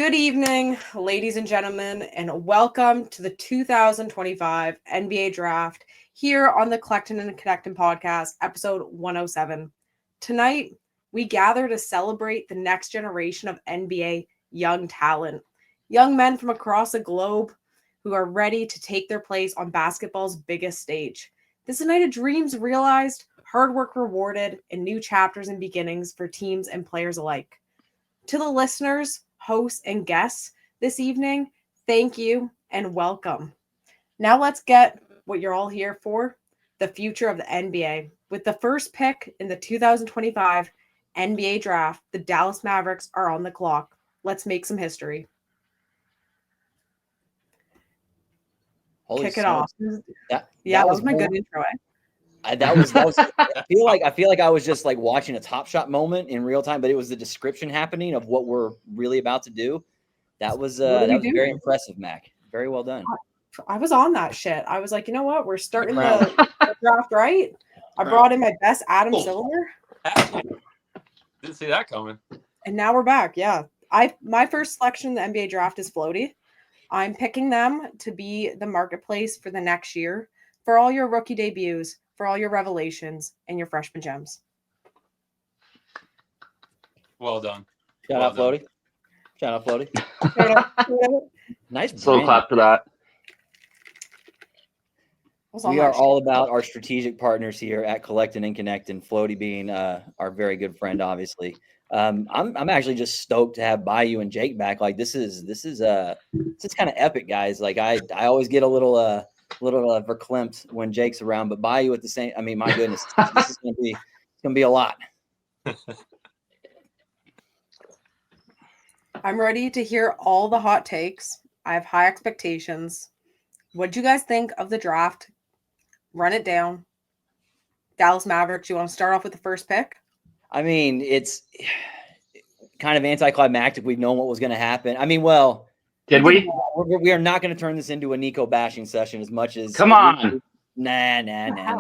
Good evening, ladies and gentlemen, and welcome to the 2025 NBA Draft here on the Collectin and Connectin podcast, episode 107. Tonight, we gather to celebrate the next generation of NBA young talent, young men from across the globe who are ready to take their place on basketball's biggest stage. This is a night of dreams realized, hard work rewarded, and new chapters and beginnings for teams and players alike. To the listeners, hosts, and guests this evening, thank you and welcome. Now let's get what you're all here for, the future of the NBA. With the first pick in the 2025 NBA Draft, the Dallas Mavericks are on the clock. Let's make some history. Kick it off. That was my good intro. That was. I feel like I was just like watching a TopShot moment in real time, but it was the description happening of what we're really about to do. That was very impressive, Mac. Very well done. I was on that shit. I was like, you know what? We're starting the draft right. I brought in my best Adam Silver. Didn't see that coming. And now we're back. Yeah, my first selection in the NBA Draft is Floaty. I'm picking them to be the marketplace for the next year for all your rookie debuts, for all your revelations, and your freshman gems. Well done. Shout out Floaty. Nice. So clap for that. We are all about our strategic partners here at Collectin and Connectin, Floaty being our very good friend, obviously. I'm actually just stoked to have Bayou and Jake back. Like this is kind of epic, guys. Like I always get a little verklempt when Jake's around, but Bayou at the same. I mean, my goodness, this is gonna be a lot. I'm ready to hear all the hot takes. I have high expectations. What do you guys think of the draft? Run it down. Dallas Mavericks. You want to start off with the first pick? I mean, it's kind of anticlimactic. We've known what was going to happen. I mean, well, did we? We are not going to turn this into a Nico bashing session as much as. Come on. Nah.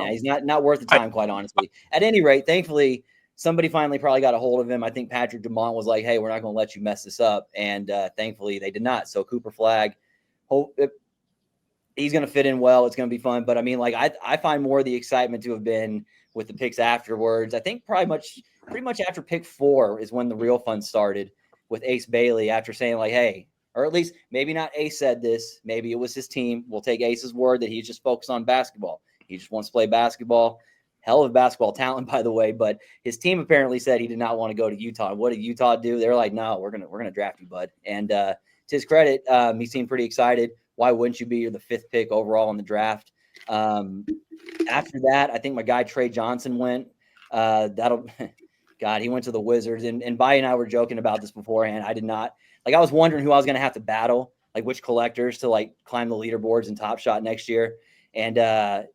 He's not worth the time, quite honestly. At any rate, thankfully, somebody finally probably got a hold of him. I think Patrick Dumont was like, "Hey, we're not going to let you mess this up," and thankfully they did not. So Cooper Flag, he's going to fit in well. It's going to be fun. But I mean, like I find more of the excitement to have been with the picks afterwards. I think pretty much after pick 4 is when the real fun started with Ace Bailey after saying like, hey, or at least maybe not Ace said this, maybe it was his team. We'll take Ace's word that he's just focused on basketball. He just wants to play basketball. Hell of basketball talent, by the way, but his team apparently said he did not want to go to Utah. What did Utah do? They're like, no, we're gonna draft you, bud. And to his credit, he seemed pretty excited. Why wouldn't you be? You're the 5th pick overall in the draft. After that, I think my guy Trey Johnson went. God, he went to the Wizards. And Bayou and I were joking about this beforehand. I did not. Like, I was wondering who I was going to have to battle, like which collectors to, like, climb the leaderboards in TopShot next year. And Bayou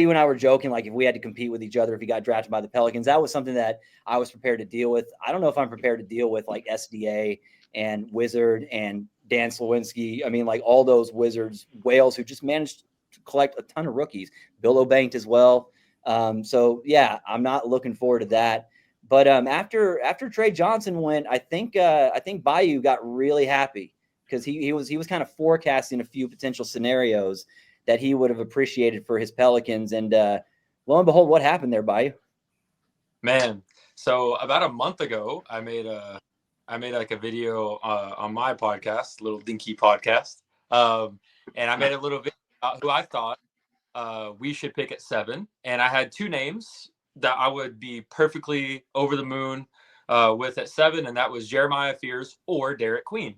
and I were joking, like, if we had to compete with each other if he got drafted by the Pelicans, that was something that I was prepared to deal with. I don't know if I'm prepared to deal with, like, SDA and Wizard and Dan Slowinski. I mean, like, all those Wizards, whales who just managed to collect a ton of rookies. Bill O'Banked as well. So yeah, I'm not looking forward to that. But after Trey Johnson went, I think Bayou got really happy because he was kind of forecasting a few potential scenarios that he would have appreciated for his Pelicans. And lo and behold, what happened there, Bayou? Man, so about a month ago, I made like a video on my podcast, Little Dinky Podcast, and I made a little video about who I thought we should pick at 7, and I had 2 names that I would be perfectly over the moon with at 7, and that was Jeremiah Fears or Derek Queen.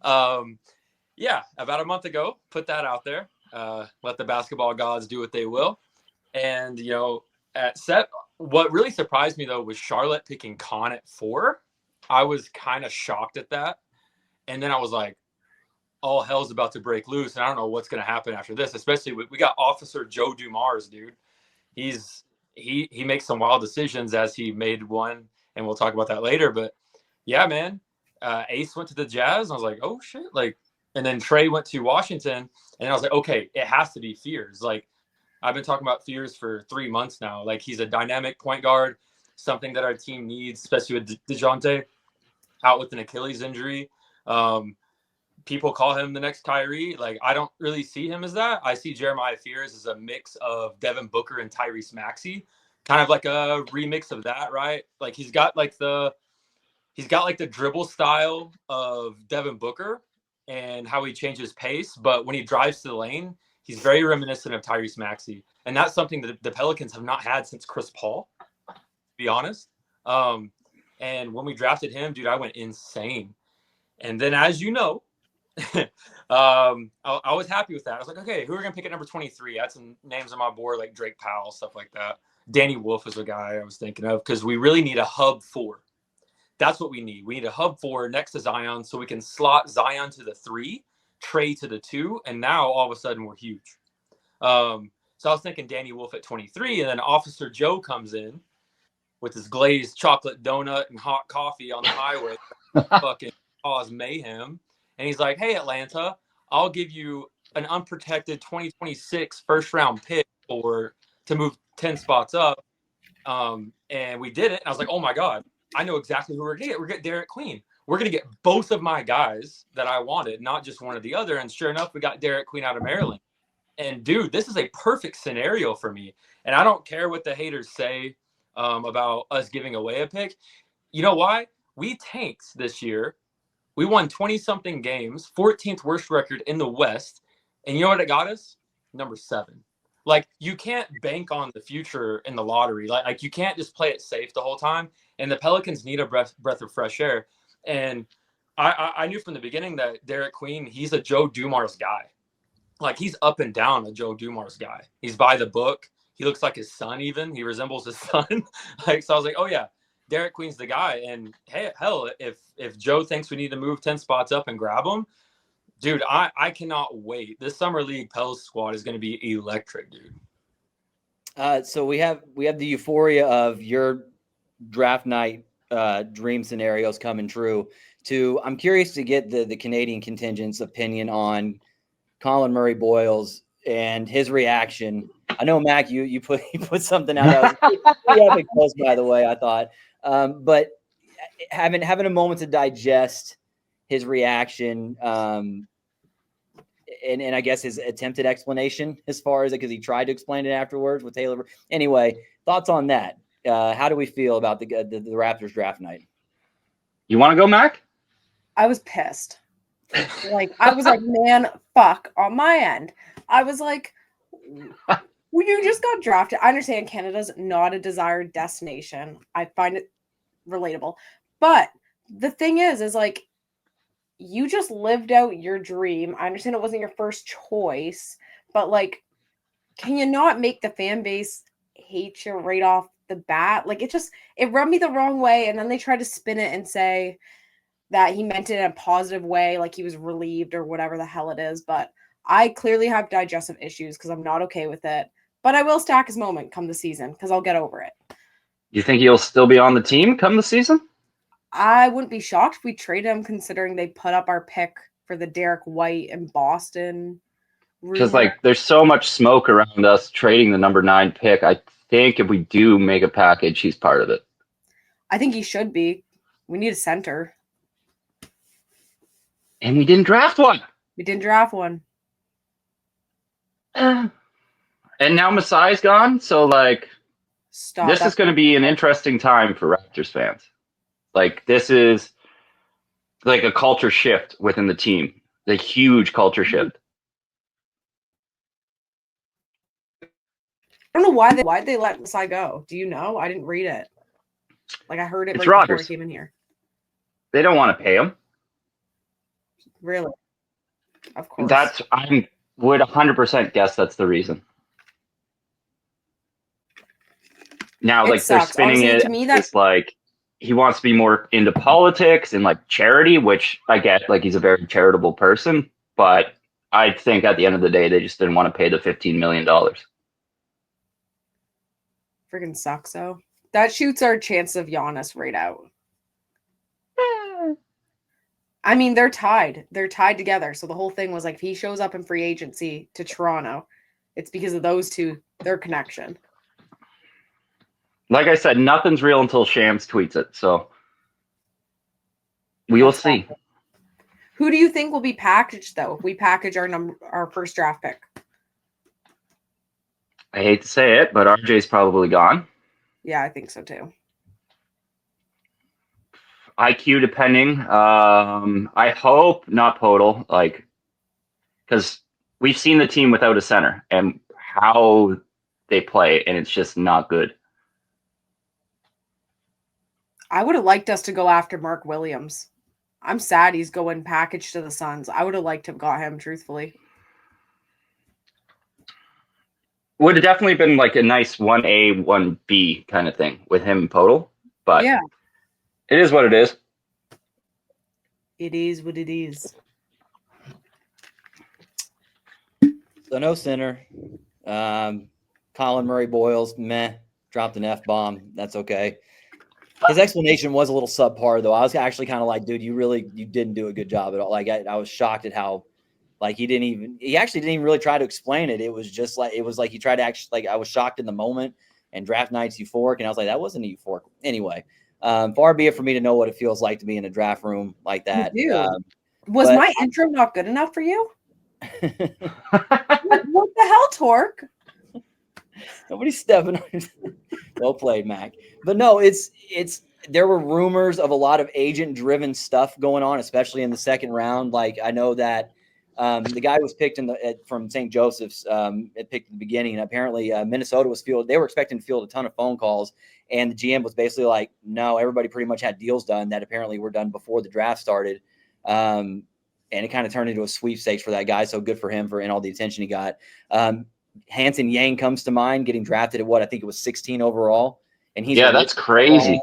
Yeah, about a month ago, put that out there. Let the basketball gods do what they will. And, you know, at set, what really surprised me, though, was Charlotte picking Con at 4. I was kind of shocked at that. And then I was like, all hell's about to break loose. And I don't know what's going to happen after this, especially we got Officer Joe Dumars, dude. He makes some wild decisions, as he made one, and we'll talk about that later. But yeah, man, Ace went to the Jazz. And I was like, oh shit. Like, and then Trey went to Washington, and I was like, okay, it has to be Fears. Like, I've been talking about Fears for 3 months now. Like, he's a dynamic point guard, something that our team needs, especially with DeJounte. out with an Achilles injury. People call him the next Kyrie. Like, I don't really see him as that. I see Jeremiah Fears as a mix of Devin Booker and Tyrese Maxey, kind of like a remix of that, right? Like, he's got like the dribble style of Devin Booker and how he changes pace, but when he drives to the lane, he's very reminiscent of Tyrese Maxey, and that's something that the Pelicans have not had since Chris Paul, to be honest. And when we drafted him, dude, I went insane. And then, as you know, I was happy with that. I was like, okay, who are we gonna pick at number 23? I had some names on my board like Drake Powell, stuff like that. Danny Wolf is a guy I was thinking of because we really need a hub four. That's what we need. We need a hub four next to Zion so we can slot Zion to the 3, Trey to the 2, and now all of a sudden we're huge. So I was thinking Danny Wolf at 23, and then Officer Joe comes in with his glazed chocolate donut and hot coffee on the highway, fucking cause mayhem. And he's like, hey, Atlanta, I'll give you an unprotected 2026 first-round pick to move 10 spots up. And we did it. And I was like, oh, my God, I know exactly who we're going to get. We're going to get Derek Queen. We're going to get both of my guys that I wanted, not just one or the other. And sure enough, we got Derek Queen out of Maryland. And, dude, this is a perfect scenario for me. And I don't care what the haters say about us giving away a pick. You know why? We tanked this year. We won 20-something games, 14th worst record in the West. And you know what it got us? Number 7. Like, you can't bank on the future in the lottery. Like you can't just play it safe the whole time. And the Pelicans need a breath of fresh air. And I knew from the beginning that Derek Queen, he's a Joe Dumars guy. Like, he's up and down a Joe Dumars guy. He's by the book. He looks like his son even. He resembles his son. Like, so I was like, oh, yeah. Derek Queen's the guy. And hey, hell, if Joe thinks we need to move 10 spots up and grab him, dude, I cannot wait. This summer league Pels squad is going to be electric, dude. So we have the euphoria of your draft night dream scenarios coming true. I'm curious to get the Canadian contingent's opinion on Colin Murray Boyles and his reaction. I know, Mac, you put something out that was pretty epic post, by the way, I thought. But having a moment to digest his reaction, and I guess his attempted explanation as far as it, because he tried to explain it afterwards with Taylor. Anyway, thoughts on that? How do we feel about the Raptors draft night? You want to go, Mac? I was pissed. I was like, man, fuck. On my end, I was like, well, you just got drafted. I understand Canada's not a desired destination. I find it relatable. But the thing is like, you just lived out your dream. I understand it wasn't your first choice, but like, can you not make the fan base hate you right off the bat? Like, it rubbed me the wrong way. And then they tried to spin it and say that he meant it in a positive way, like he was relieved or whatever the hell it is. But I clearly have digestive issues because I'm not okay with it. But I will stack his moment come the season because I'll get over it. You think he'll still be on the team come the season? I wouldn't be shocked if we traded him, considering they put up our pick for the Derek White in Boston. Because there's so much smoke around us trading the number 9 pick. I think if we do make a package, he's part of it. I think he should be. We need a center. And we didn't draft one. We didn't draft one. And now Masai's gone, so Stop. This is going to be an interesting time for Raptors fans. This is like a culture shift within the team. A huge culture shift. I don't know why they let Masai go. Do you know? I didn't read it. I heard it It's right before Rodgers. I came in here. They don't want to pay him. Really? Of course. I would 100% guess that's the reason. Now, they're spinning honestly, it. To me, it's he wants to be more into politics and charity, which I get. He's a very charitable person, but I think at the end of the day, they just didn't want to pay the $15 million. Freaking sucks, though. That shoots our chance of Giannis right out. I mean, they're tied. They're tied together. So the whole thing was if he shows up in free agency to Toronto, it's because of those two, their connection. Like I said, nothing's real until Shams tweets it. So We will see. Who do you think will be packaged though if we package our first draft pick? I hate to say it, but RJ's probably gone. Yeah, I think so too. IQ depending. I hope not Podol, like, because we've seen the team without a center and how they play, and it's just not good. I would have liked us to go after Mark Williams. I'm sad he's going packaged to the Suns. I would have liked to have got him, truthfully. Would have definitely been like a nice 1A, 1B kind of thing with him and Podol, but yeah, it is what it is. It is what it is. So no center. Colin Murray Boyles, meh. Dropped an F-bomb. That's okay. His explanation was a little subpar, though. I was actually kind of like, dude, you didn't do a good job at all. Like, I was shocked at how, like, he actually didn't even really try to explain it. It was like he tried to actually, like, I was shocked in the moment, and draft night's euphoric, and I was like, that wasn't euphoric. Anyway, far be it for me to know what it feels like to be in a draft room like that. Was my intro not good enough for you? What the hell, Tork? Nobody's stepping on. Well played, Mac. But no, there were rumors of a lot of agent-driven stuff going on, especially in the second round. Like, I know that the guy who was picked from St. Joseph's picked at the beginning, and apparently Minnesota was fielded. They were expecting to field a ton of phone calls, and the GM was basically like, no, everybody pretty much had deals done that apparently were done before the draft started. And it kind of turned into a sweepstakes for that guy. So good for him and all the attention he got. Hanson Yang comes to mind, getting drafted at I think it was 16 overall. And that's crazy.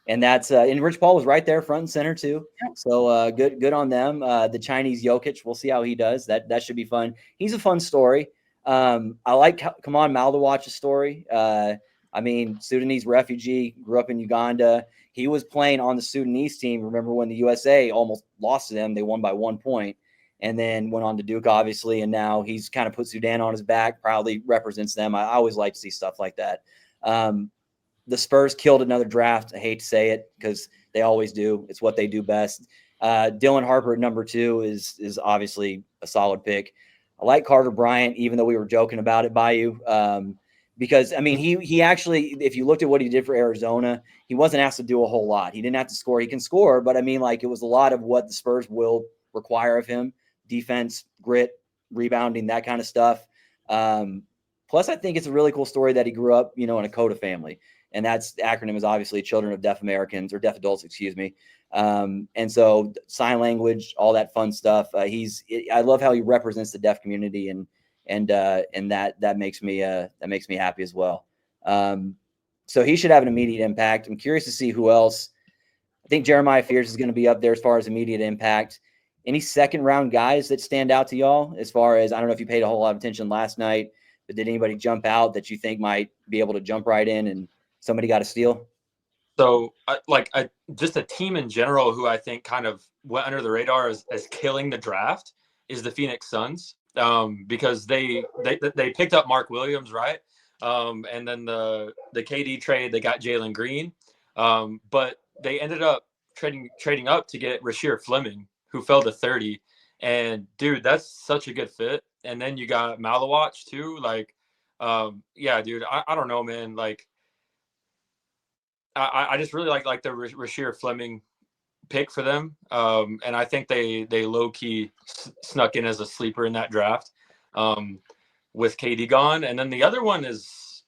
And that's and Rich Paul was right there front and center too. So good on them. The Chinese Jokic, we'll see how he does. That should be fun. He's a fun story. I like Kaman Maldawatch's story. I mean, Sudanese refugee, grew up in Uganda. He was playing on the Sudanese team. Remember when the USA almost lost to them? They won by 1 point. And then went on to Duke, obviously, and now he's kind of put Sudan on his back, proudly represents them. I always like to see stuff like that. The Spurs killed another draft. I hate to say it because they always do. It's what they do best. Dylan Harper at number 2 is obviously a solid pick. I like Carter Bryant, even though we were joking about it, Bayou, because, I mean, he actually, if you looked at what he did for Arizona, he wasn't asked to do a whole lot. He didn't have to score. He can score, but, I mean, like, it was a lot of what the Spurs will require of him. Defense, grit, rebounding, that kind of stuff. Plus, I think it's a really cool story that he grew up, in a CODA family. And that's the acronym is obviously Children of Deaf Americans, or Deaf Adults, excuse me. And so sign language, all that fun stuff. I love how he represents the deaf community, and that makes me happy as well. So he should have an immediate impact. I'm curious to see who else. I think Jeremiah Fears is going to be up there as far as immediate impact. Any second round guys that stand out to y'all as far as, I don't know if you paid a whole lot of attention last night, but did anybody jump out that you think might be able to jump right in and somebody got a steal? So just a team in general who I think kind of went under the radar as killing the draft is the Phoenix Suns, because they picked up Mark Williams, right? And then the KD trade, they got Jalen Green, but they ended up trading up to get Rasheer Fleming, who fell to 30. And dude, that's such a good fit. And then you got Malawatch too. Like, yeah, dude, I don't know, man. Like, I just really like the Rasheer Fleming pick for them. And I think they low key snuck in as a sleeper in that draft, with KD gone. And then the other one is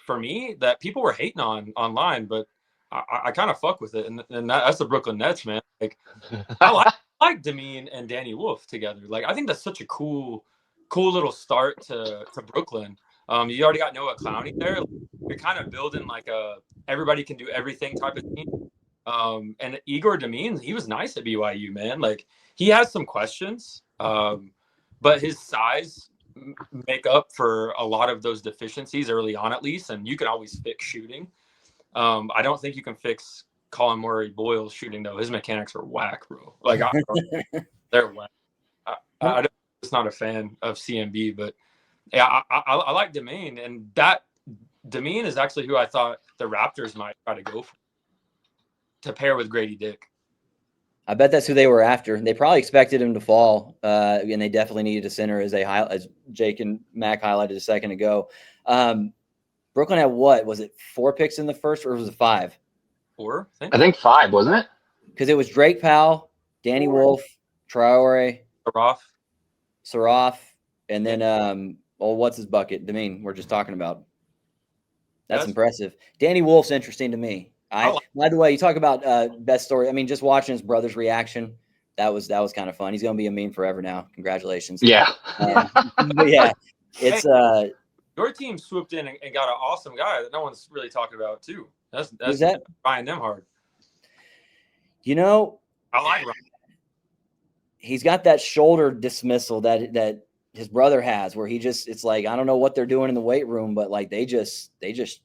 for me that people were hating on online, but I kind of fuck with it, and that's the Brooklyn Nets, man. Like, I like Demeen and Danny Wolf together. Like, I think that's such a cool little start to Brooklyn. You already got Noah Clowney there. You're kind of building like a everybody can do everything type of team. And Igor Demeen, he was nice at BYU, man. Like, he has some questions, but his size make up for a lot of those deficiencies early on, at least. And you can always fix shooting. I don't think you can fix Colin Murray Boyle's shooting, though. His mechanics are whack, bro. Like, they're whack. I'm just not a fan of CMB, but yeah, I like Demeen, and that Demeen is actually who I thought the Raptors might try to go for to pair with Grady Dick. I bet that's who they were after. They probably expected him to fall, and they definitely needed a center, as Jake and Mac highlighted a second ago. Brooklyn had what? Was it 4 picks in the first, or was it 5? 4, I think 5, wasn't it? Because it was Drake Powell, Danny Wolf, Traore, Saraf, and then what's his bucket? Demeen, we're just talking about. That's impressive. Danny Wolf's interesting to me. By the way, you talk about best story. I mean, just watching his brother's reaction, that was kind of fun. He's gonna be a meme forever now. Congratulations. Yeah. But yeah, it's your team swooped in and got an awesome guy that no one's really talking about too. That's buying them hard. You know, I like Ryan. He's got that shoulder dismissal that his brother has, where it's like, I don't know what they're doing in the weight room, but like they just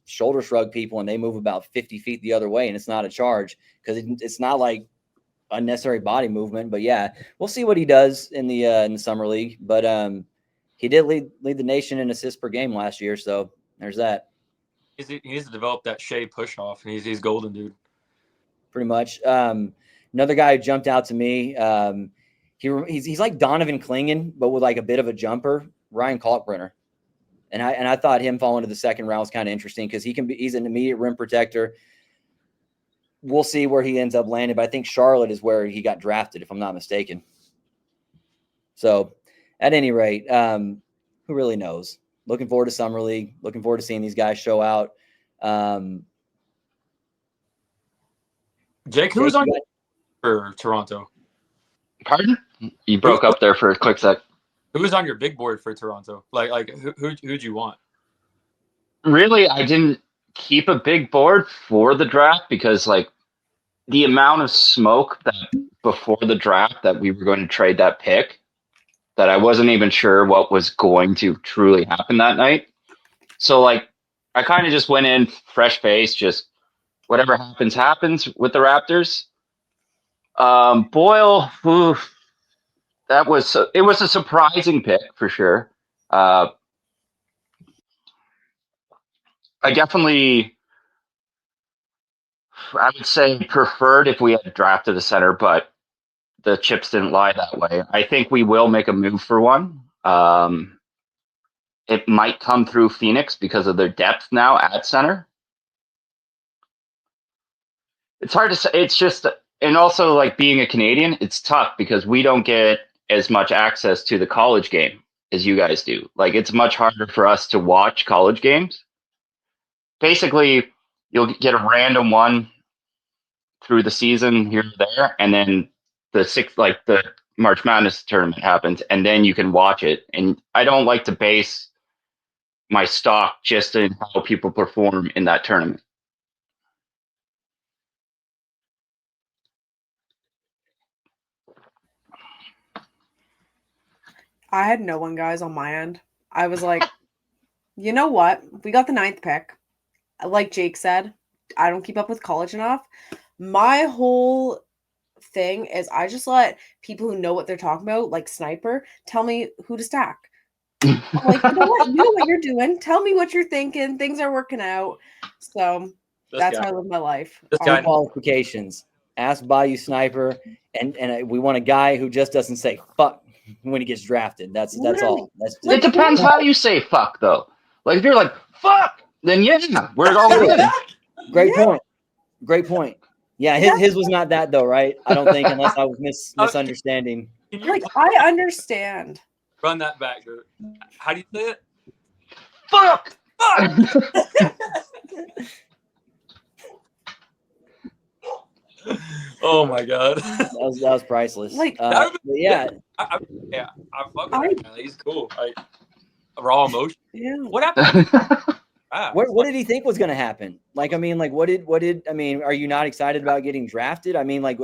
shoulder shrug people and they move about 50 feet the other way, and it's not a charge because it's not like unnecessary body movement. But yeah, we'll see what he does in the summer league. But he did lead the nation in assists per game last year, so there's that. He needs to develop that Shea push off, and he's golden, dude. Pretty much. Another guy who jumped out to me. He's like Donovan Clingan, but with like a bit of a jumper, Ryan Kalkbrenner. And I thought him falling to the second round was kind of interesting because he's an immediate rim protector. We'll see where he ends up landing, but I think Charlotte is where he got drafted, if I'm not mistaken. So at any rate, who really knows? Looking forward to Summer League. Looking forward to seeing these guys show out. Jake, who's on for Toronto? Pardon? You broke up there for a quick sec. Who was on your big board for Toronto? Like who'd you want? Really, I didn't keep a big board for the draft because like the amount of smoke that before the draft that we were going to trade that pick, that I wasn't even sure what was going to truly happen that night. So like I kind of just went in fresh face, just whatever happens with the Raptors. Boyle, it was a surprising pick for sure. I would say preferred if we had drafted a center, but the chips didn't lie that way. I think we will make a move for one. It might come through Phoenix because of their depth now at center. It's hard to say. It's just, and also like being a Canadian, it's tough because we don't get as much access to the college game as you guys do. Like it's much harder for us to watch college games. Basically, you'll get a random one through the season here and there, and then the March Madness tournament happens, and then you can watch it. And I don't like to base my stock just in how people perform in that tournament. I had no one, guys, on my end. I was like, you know what? We got the 9th pick. Like Jake said, I don't keep up with college enough. My whole thing is I just let people who know what they're talking about, like Sniper, tell me who to stack. I'm like, you know what you're doing. Tell me what you're thinking. Things are working out. So that's how I live my life. Qualifications. Ask BayouSniper, and we want a guy who just doesn't say fuck when he gets drafted. That's all. It depends how you say fuck, though. Like if you're like fuck, then yeah, we're all good. Great point. Yeah, his was not that though, right? I don't think, unless I was misunderstanding. Like I understand. Run that back, dude. How do you say it? Fuck. Oh my god, that was priceless. Like, yeah, I fuck with him. He's cool. Raw emotion. Yeah. What happened? What did he think was going to happen? Like, I mean, like, are you not excited about getting drafted? I mean, like,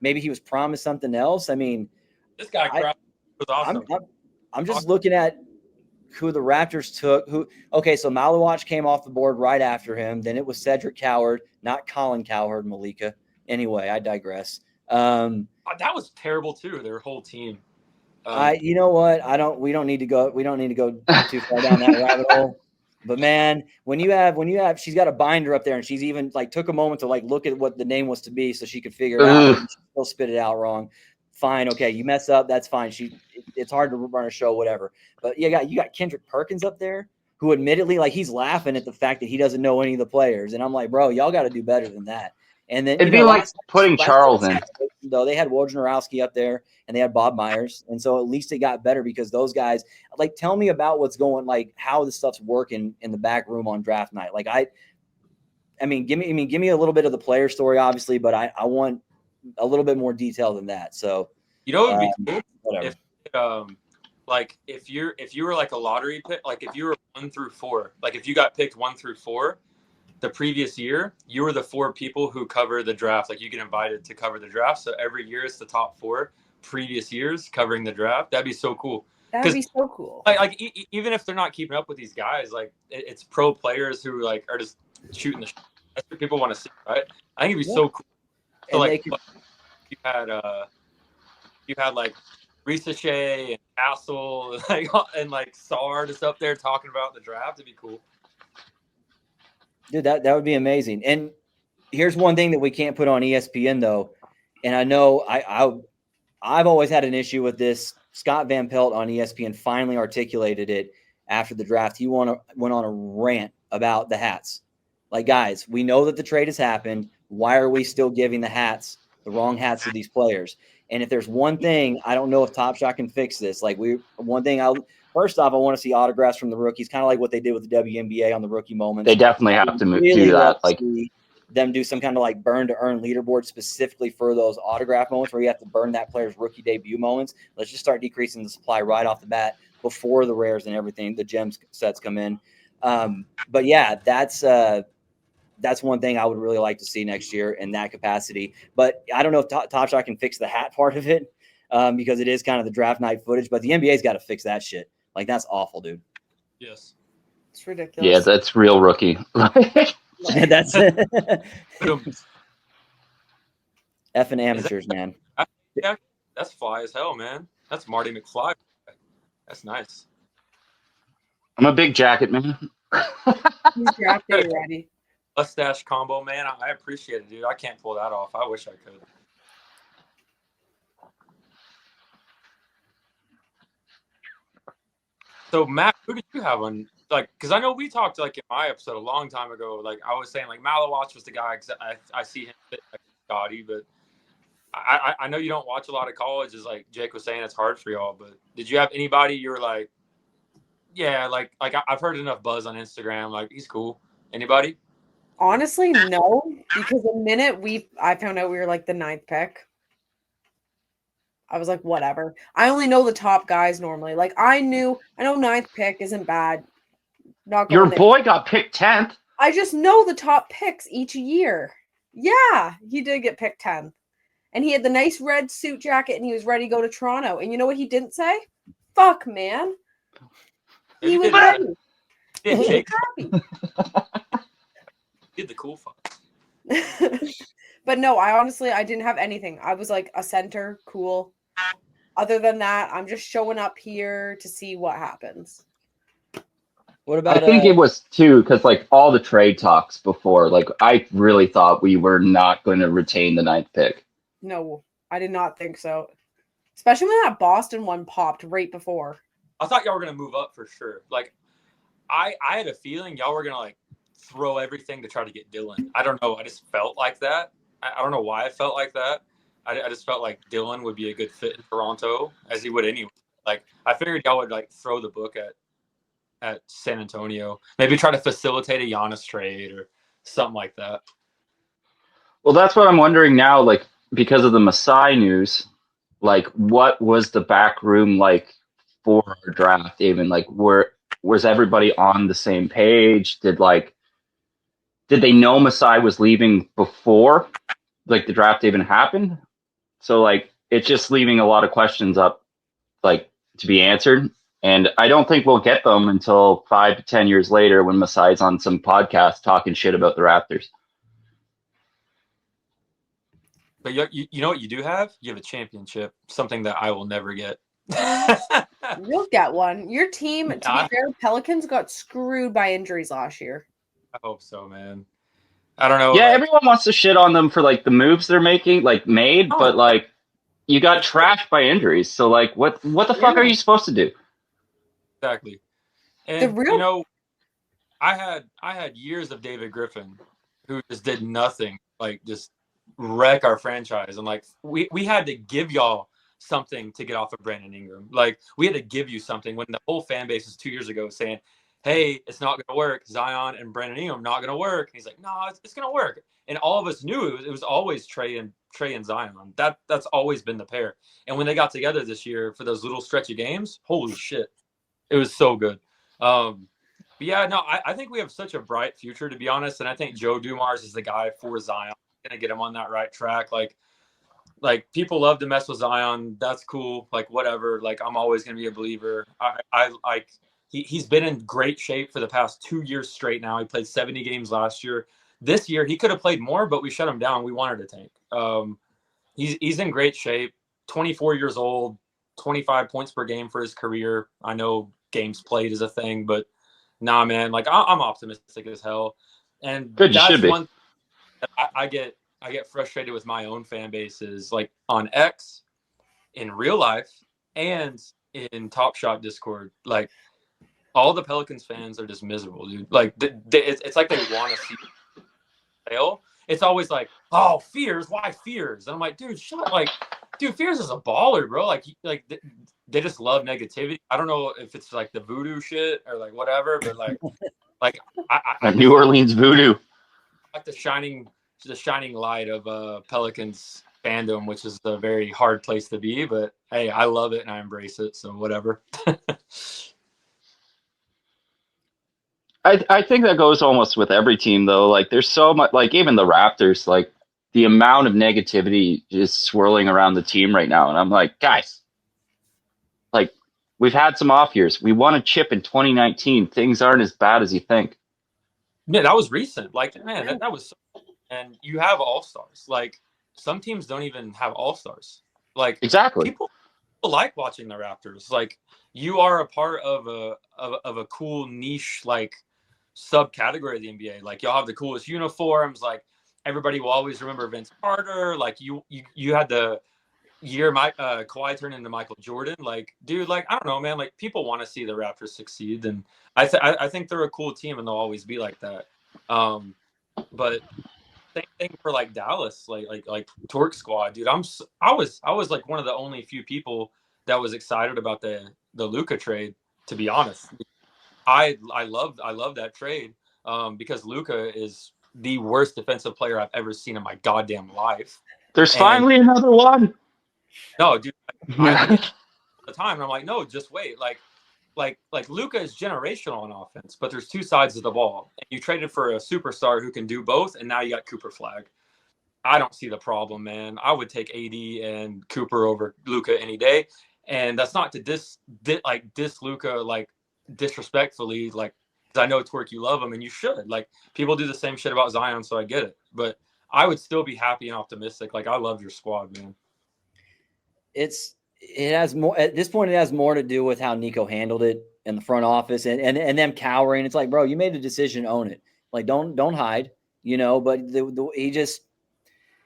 maybe he was promised something else? I mean, this guy was awesome. I'm just looking at who the Raptors took. Okay, so Malawach came off the board right after him. Then it was Cedric Coward, not Colin Cowherd, Malika. Anyway, I digress. That was terrible too. Their whole team. You know what? We don't need to go too far down that rabbit hole. But man, when you have, she's got a binder up there, and she's even like took a moment to like look at what the name was to be, so she could figure it out. And she still spit it out wrong. Fine, okay, you mess up, that's fine. It's hard to run a show, whatever. But you got Kendrick Perkins up there, who admittedly, like, he's laughing at the fact that he doesn't know any of the players, and I'm like, bro, y'all got to do better than that. And then It'd be like putting Charles in. Though they had Wojnarowski up there and they had Bob Myers, and so at least it got better because those guys, like, tell me about what's going, like, how the stuff's working in the back room on draft night. Like, I mean, give me a little bit of the player story, obviously, but I want a little bit more detail than that. So you know, it would be cool whatever. if you were like a lottery pick, like if you were 1 through 4, like if you got picked 1 through 4. The previous year, you were the 4 people who cover the draft. Like, you get invited to cover the draft. So every year it's the top 4 previous years covering the draft. That'd be so cool. That'd be so cool. Like even if they're not keeping up with these guys, like it's pro players who like are just shooting the shit. That's what people want to see, right? I think it'd be so cool. So like you had like Risa Shea and Castle and like Sard just up there talking about the draft. It'd be cool. Dude, that would be amazing. And here's one thing that we can't put on ESPN, though. And I know I've always had an issue with this. Scott Van Pelt on ESPN finally articulated it after the draft. He went on a rant about the hats. Like, guys, we know that the trade has happened. Why are we still giving the wrong hats to these players? And if there's one thing, I don't know if Top Shot can fix this. Like, first off, I want to see autographs from the rookies, kind of like what they did with the WNBA on the rookie moments. They definitely have to do that. Like, them do some kind of like burn to earn leaderboard specifically for those autograph moments where you have to burn that player's rookie debut moments. Let's just start decreasing the supply right off the bat before the rares and everything, the gems sets come in. But yeah, that's one thing I would really like to see next year in that capacity. But I don't know if Top Shot can fix the hat part of it because it is kind of the draft night footage. But the NBA's got to fix that shit. Like, that's awful, dude. Yes. It's ridiculous. Yeah, that's real rookie. That's effing amateurs, man. Yeah, that's fly as hell, man. That's Marty McFly. That's nice. I'm a big jacket man. He's draft day ready. Mustache combo, man. I appreciate it, dude. I can't pull that off. I wish I could. So, Matt, who did you have on? Like, because I know we talked like in my episode a long time ago. Like, I was saying like Malawatch was the guy because I see him fit like Scotty, but I know you don't watch a lot of college. As like Jake was saying, it's hard for y'all. But did you have anybody you were like, yeah, like I've heard enough buzz on Instagram. Like, he's cool. Anybody? Honestly, no, because the minute I found out we were like the 9th pick, I was like, whatever. I only know the top guys normally. Like, I know 9th pick isn't bad. Not Your going boy got picked 10th. I just know the top picks each year. Yeah, he did get picked 10th. And he had the nice red suit jacket and he was ready to go to Toronto. And you know what he didn't say? Fuck, man. He was ready. Yeah, He Jake was happy. did the cool fuck. But no, I didn't have anything. I was like a center, cool. Other than that, I'm just showing up here to see what happens. What about? I think it was too because like all the trade talks before, like I really thought we were not going to retain the 9th pick. No, I did not think so. Especially when that Boston one popped right before. I thought y'all were gonna move up for sure. Like, I had a feeling y'all were gonna like throw everything to try to get Dylan. I don't know. I just felt like that. I don't know why I felt like that. I just felt like Dylan would be a good fit in Toronto, as he would anyway. Like, I figured y'all would like throw the book at San Antonio. Maybe try to facilitate a Giannis trade or something like that. Well, that's what I'm wondering now, like, because of the Masai news, like, what was the back room like for our draft even? Like, was everybody on the same page? Did they know Masai was leaving before, like, the draft even happened? So, like, it's just leaving a lot of questions up, like, to be answered. And I don't think we'll get them until 5 to 10 years later when Masai's on some podcast talking shit about the Raptors. But you know what you do have? You have a championship, something that I will never get. You'll get one. Your team, to I be fair, Pelicans got screwed by injuries last year. hope so, man. I don't know. Yeah, Like, everyone wants to shit on them for like the moves they're making, like made, oh, but like you got trashed by injuries. So like, what the fuck are Yeah. you supposed to do? exactly. The And real I had years of David Griffin, who just did nothing, like just wreck our franchise, and like we had to give y'all something to get off of Brandon Ingram. Like we had to give you something when the whole fan base was 2 years ago saying, "Hey, it's not going to work. Zion and Brandon Ingram not going to work." And he's like, "No, it's going to work." And all of us knew it was always Trey and Zion. That's always been the pair. And when they got together this year for those little stretch of games, holy shit, it was so good. But yeah, no, I think we have such a bright future, to be honest. And I think Joe Dumars is the guy for Zion. Gonna get him on that right track. Like people love to mess with Zion. That's cool. Like whatever. Like I'm always gonna be a believer. I like he's been in great shape for the past 2 years straight now. He played 70 games last year. This year he could have played more, but we shut him down. We wanted to tank. He's in great shape. 24 years old, 25 points per game for his career. I know games played is a thing, but nah, man, like I'm optimistic as hell, and Good, you that's should be. one that I get frustrated with my own fan bases, like on X, in real life, and in Top Shot Discord. Like all the Pelicans fans are just miserable, dude. Like it's like they want to see fail. It's always like, oh, Fears, why Fears? And I'm like, dude, shut up. Like, dude, Fears is a baller, bro. Like they just love negativity. I don't know if it's like the voodoo shit or like whatever, but like I New Orleans voodoo. like the shining light of Pelicans fandom, which is a very hard place to be. But hey, I love it and I embrace it. So whatever. I think that goes almost with every team though. Like there's so much, like even the Raptors, like the amount of negativity is swirling around the team right now. And I'm like, guys, like we've had some off years. We won a chip in 2019. Things aren't as bad as you think. Yeah, that was recent. Like, man, that was and you have all-stars. Like some teams don't even have all-stars. Like Exactly. people like watching the Raptors. Like you are a part of a cool niche like subcategory of the NBA. Like y'all have the coolest uniforms. Like everybody will always remember Vince Carter. Like you had the year Kawhi turned into Michael Jordan. Like, dude, like I don't know, man. Like people want to see the Raptors succeed, and I think they're a cool team, and they'll always be like that. But same thing for like Dallas, like Tork squad, dude. I was like one of the only few people that was excited about the Luka trade. To be honest, I love that trade because Luka is the worst defensive player I've ever seen in my goddamn life. There's And finally another one. no, dude, I get all the time. And I'm like, no, just wait. Like Luka is generational on offense, but there's two sides of the ball. And you traded for a superstar who can do both, and now you got Cooper Flag. I don't see the problem, man. I would take AD and Cooper over Luka any day. And that's not to diss Luka like disrespectfully, like because I know Tork, you love him and you should. Like people do the same shit about Zion, so I get it. But I would still be happy and optimistic. Like I love your squad, man. It has more at this point. It has more to do with how Nico handled it in the front office and them cowering. It's like, bro, you made a decision, own it. Like don't hide, you know. But he just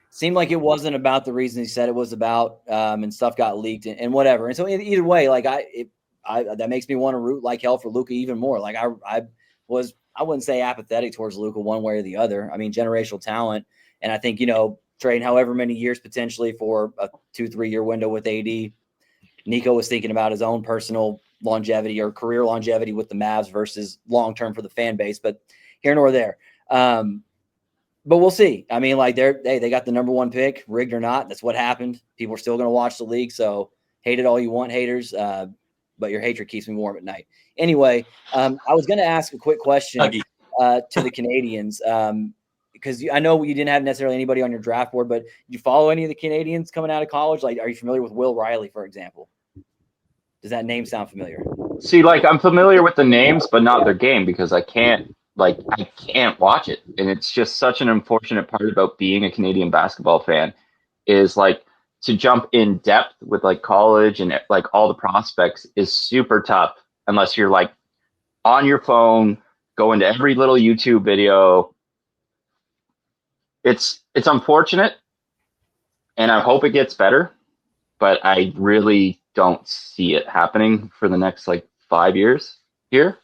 seemed like it wasn't about the reason he said it was about, and stuff got leaked and whatever. And so either way, like that makes me want to root like hell for Luka even more. Like I wouldn't say apathetic towards Luka one way or the other. I mean, generational talent, and I think trading however many years potentially for a 2-3 year window with AD. Nico was thinking about his own personal longevity or career longevity with the Mavs versus long term for the fan base, but here nor there. But we'll see. I mean, like they got the number one pick, rigged or not. That's what happened. People are still going to watch the league, so hate it all you want, haters. But your hatred keeps me warm at night. Anyway, I was going to ask a quick question to the Canadians because I know you didn't have necessarily anybody on your draft board, but did you follow any of the Canadians coming out of college? Like, are you familiar with Will Riley, for example? Does that name sound familiar? See, like I'm familiar with the names, but not their game because I can't watch it. And it's just such an unfortunate part about being a Canadian basketball fan is like to jump in depth with like college and like all the prospects is super tough unless you're like on your phone, going to every little YouTube video. It's unfortunate, and I hope it gets better, but I really don't see it happening for the next like 5 years here.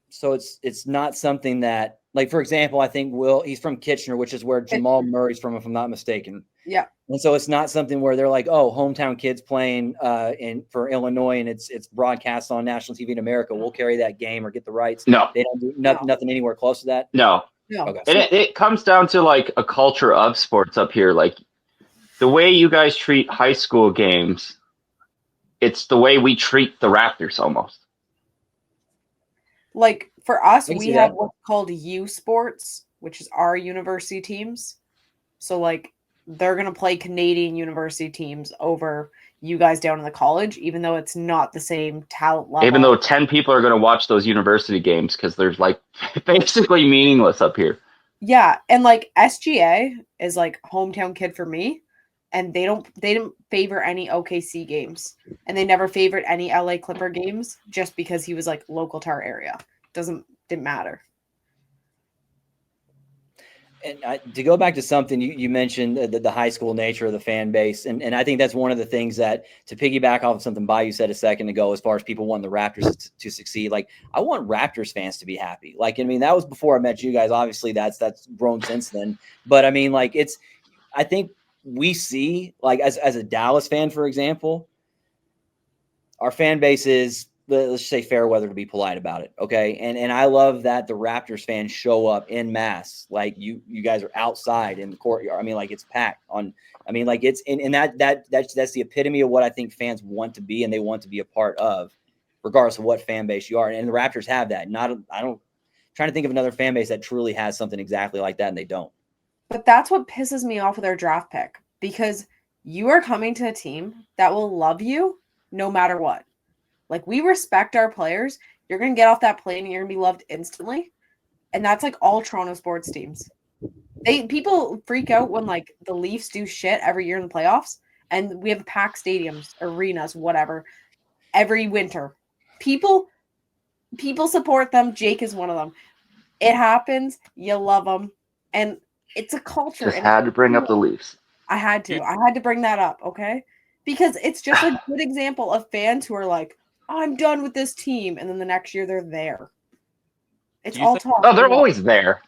So it's not something that, like, for example, I think he's from Kitchener, which is where Jamal Murray's from, if I'm not mistaken. Yeah. And so it's not something where they're like, oh, hometown kids playing for Illinois, and it's broadcast on national TV in America. We'll carry that game or get the rights. No, they don't do nothing anywhere close to that. No. Okay. And it comes down to like a culture of sports up here. Like the way you guys treat high school games, it's the way we treat the Raptors almost. Like for us, we have what's called U Sports, which is our university teams. So like they're going to play Canadian university teams over you guys down in the college, even though it's not the same talent level. Even though 10 people are going to watch those university games because there's like basically meaningless up here. Yeah. And like SGA is like hometown kid for me. And they didn't favor any OKC games, and they never favored any LA Clipper games just because he was like local to our area. Didn't matter. And to go back to something you mentioned, the high school nature of the fan base, and I think that's one of the things that, to piggyback off of something Bayou said a second ago, as far as people wanting the Raptors to succeed, like I want Raptors fans to be happy. Like, I mean, that was before I met you guys. Obviously, that's grown since then. But I mean, like I think we see, like, as a Dallas fan, for example, our fan base is, let's say, fair weather, to be polite about it. Okay. And I love that the Raptors fans show up in mass. Like you guys are outside in the courtyard. I mean, like it's packed on, I mean, like it's, and that's the epitome of what I think fans want to be, and they want to be a part of, regardless of what fan base you are. And the Raptors have that. Trying to think of another fan base that truly has something exactly like that, and they don't. But that's what pisses me off with their draft pick, because you are coming to a team that will love you no matter what. Like, we respect our players. You're going to get off that plane and you're going to be loved instantly. And that's like all Toronto sports teams. People freak out when like the Leafs do shit every year in the playoffs, and we have packed stadiums, arenas, whatever, every winter. People support them. Jake is one of them. It happens. You love them. And it's a culture. Just had to bring up the Leafs. I had to bring that up, okay? Because it's just a good example of fans who are like, I'm done with this team, and then the next year they're there. It's all talk. Oh, they're always there.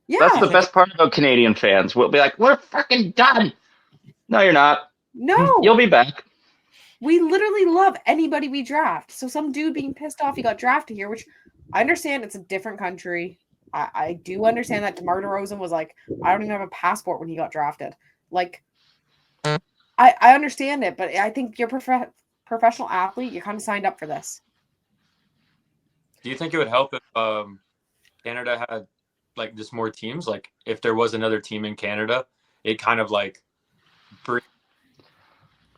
Yeah. That's the best part about Canadian fans. We'll be like, we're fucking done. No, you're not. No. You'll be back. We literally love anybody we draft. So some dude being pissed off he got drafted here, which I understand it's a different country. I do understand that DeMar DeRozan was like, I don't even have a passport when he got drafted. Like, I understand it, but I think you're professional athlete. You kind of signed up for this. Do you think it would help if Canada had like just more teams? Like if there was another team in Canada, it kind of like bring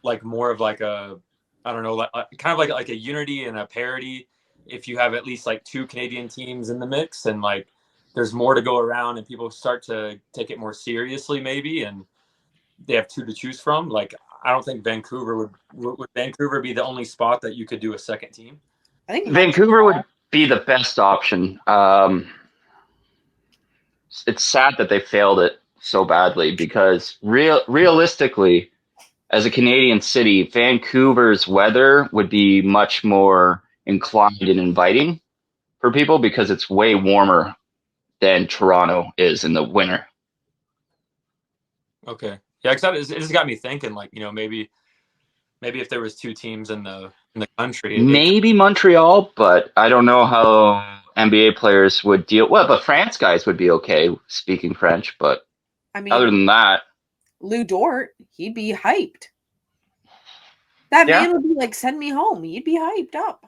like more of like a, I don't know, like kind of like a unity and a parity. If you have at least like two Canadian teams in the mix, and like there's more to go around, and people start to take it more seriously, maybe, and they have two to choose from. Like, I don't think Vancouver would Vancouver be the only spot that you could do a second team? I think Vancouver would be the best option. It's sad that they failed it so badly, because realistically, as a Canadian city, Vancouver's weather would be much more inclined and inviting for people, because it's way warmer than Toronto is in the winter. Okay. Yeah, because it just got me thinking, like, you know, maybe if there was two teams in the country, maybe Montreal, but I don't know how NBA players would deal. Well, but France guys would be okay speaking French, but I mean, other than that, Lou Dort, he'd be hyped. That man would be like, send me home. He'd be hyped up.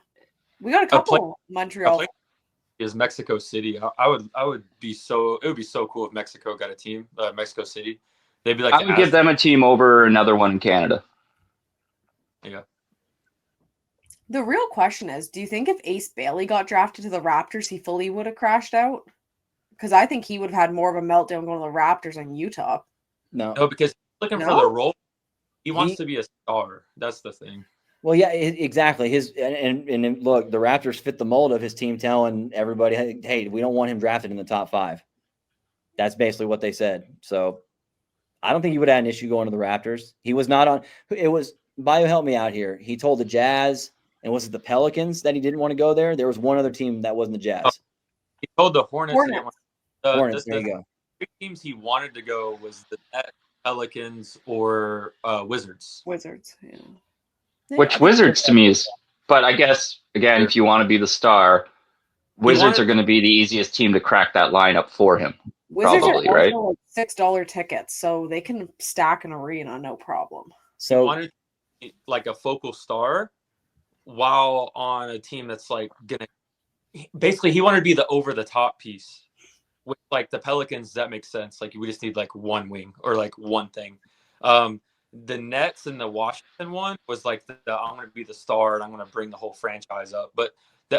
We got a couple Montreal. Is Mexico City. I would be so, it would be so cool if Mexico got a team, Mexico City. They'd be like, I would give them a team over another one in Canada. Yeah. The real question is, do you think if Ace Bailey got drafted to the Raptors, he fully would have crashed out? Because I think he would have had more of a meltdown going to the Raptors than Utah. No, because he's looking for the role. He wants to be a star. That's the thing. Well, yeah, exactly. And look, the Raptors fit the mold of his team telling everybody, hey, we don't want him drafted in the top 5. That's basically what they said. So I don't think he would have an issue going to the Raptors. He was not on. It was Bayou, help me out here. He told the Jazz, and was it the Pelicans that he didn't want to go there? There was one other team that wasn't the Jazz. He told the Hornets. Hornets. There you go. 3 teams he wanted to go was the Nets, Pelicans, or Wizards. Wizards, yeah. Which Wizards to me is, but I guess again, if you want to be the star, Wizards are going to be the easiest team to crack that lineup for him. Wizards probably, are right? also like $6 tickets, so they can stack an arena, no problem. So he wanted to be like a focal star while on a team that's like gonna. Basically, he wanted to be the over the top piece. With like the Pelicans, that makes sense. Like we just need like one wing or like one thing. The Nets and the Washington one was like I'm going to be the star and I'm going to bring the whole franchise up. But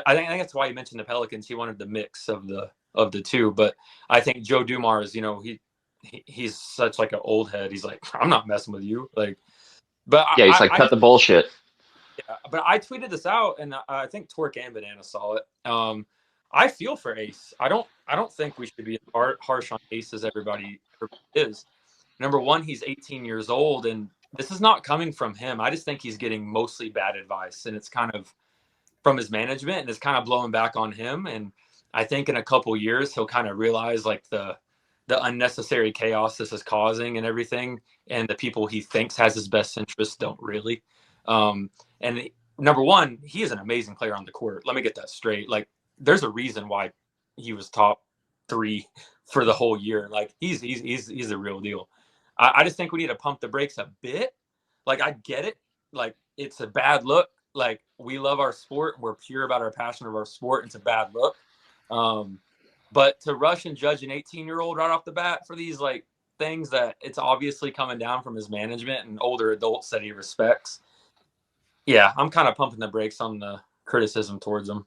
I think that's why he mentioned the Pelicans. He wanted the mix of the two. But I think Joe Dumars, he's such like an old head. He's like, I'm not messing with you. Like, but yeah, he's cut the bullshit. Yeah, but I tweeted this out, and I think Tork and Banana saw it. I feel for Ace. I don't think we should be harsh on Ace as everybody is. Number one, he's 18 years old, and this is not coming from him. I just think he's getting mostly bad advice, and it's kind of from his management, and it's kind of blowing back on him. And I think in a couple years, he'll kind of realize like the unnecessary chaos this is causing and everything, and the people he thinks has his best interests don't really. And number one, he is an amazing player on the court. Let me get that straight. Like, there's a reason why he was top 3 for the whole year. Like, he's the real deal. I just think we need to pump the brakes a bit. Like, I get it. Like, it's a bad look. Like, we love our sport. We're pure about our passion of our sport. It's a bad look. But to rush and judge an 18-year-old right off the bat for these, like, things that it's obviously coming down from his management and older adults that he respects. Yeah, I'm kind of pumping the brakes on the criticism towards him.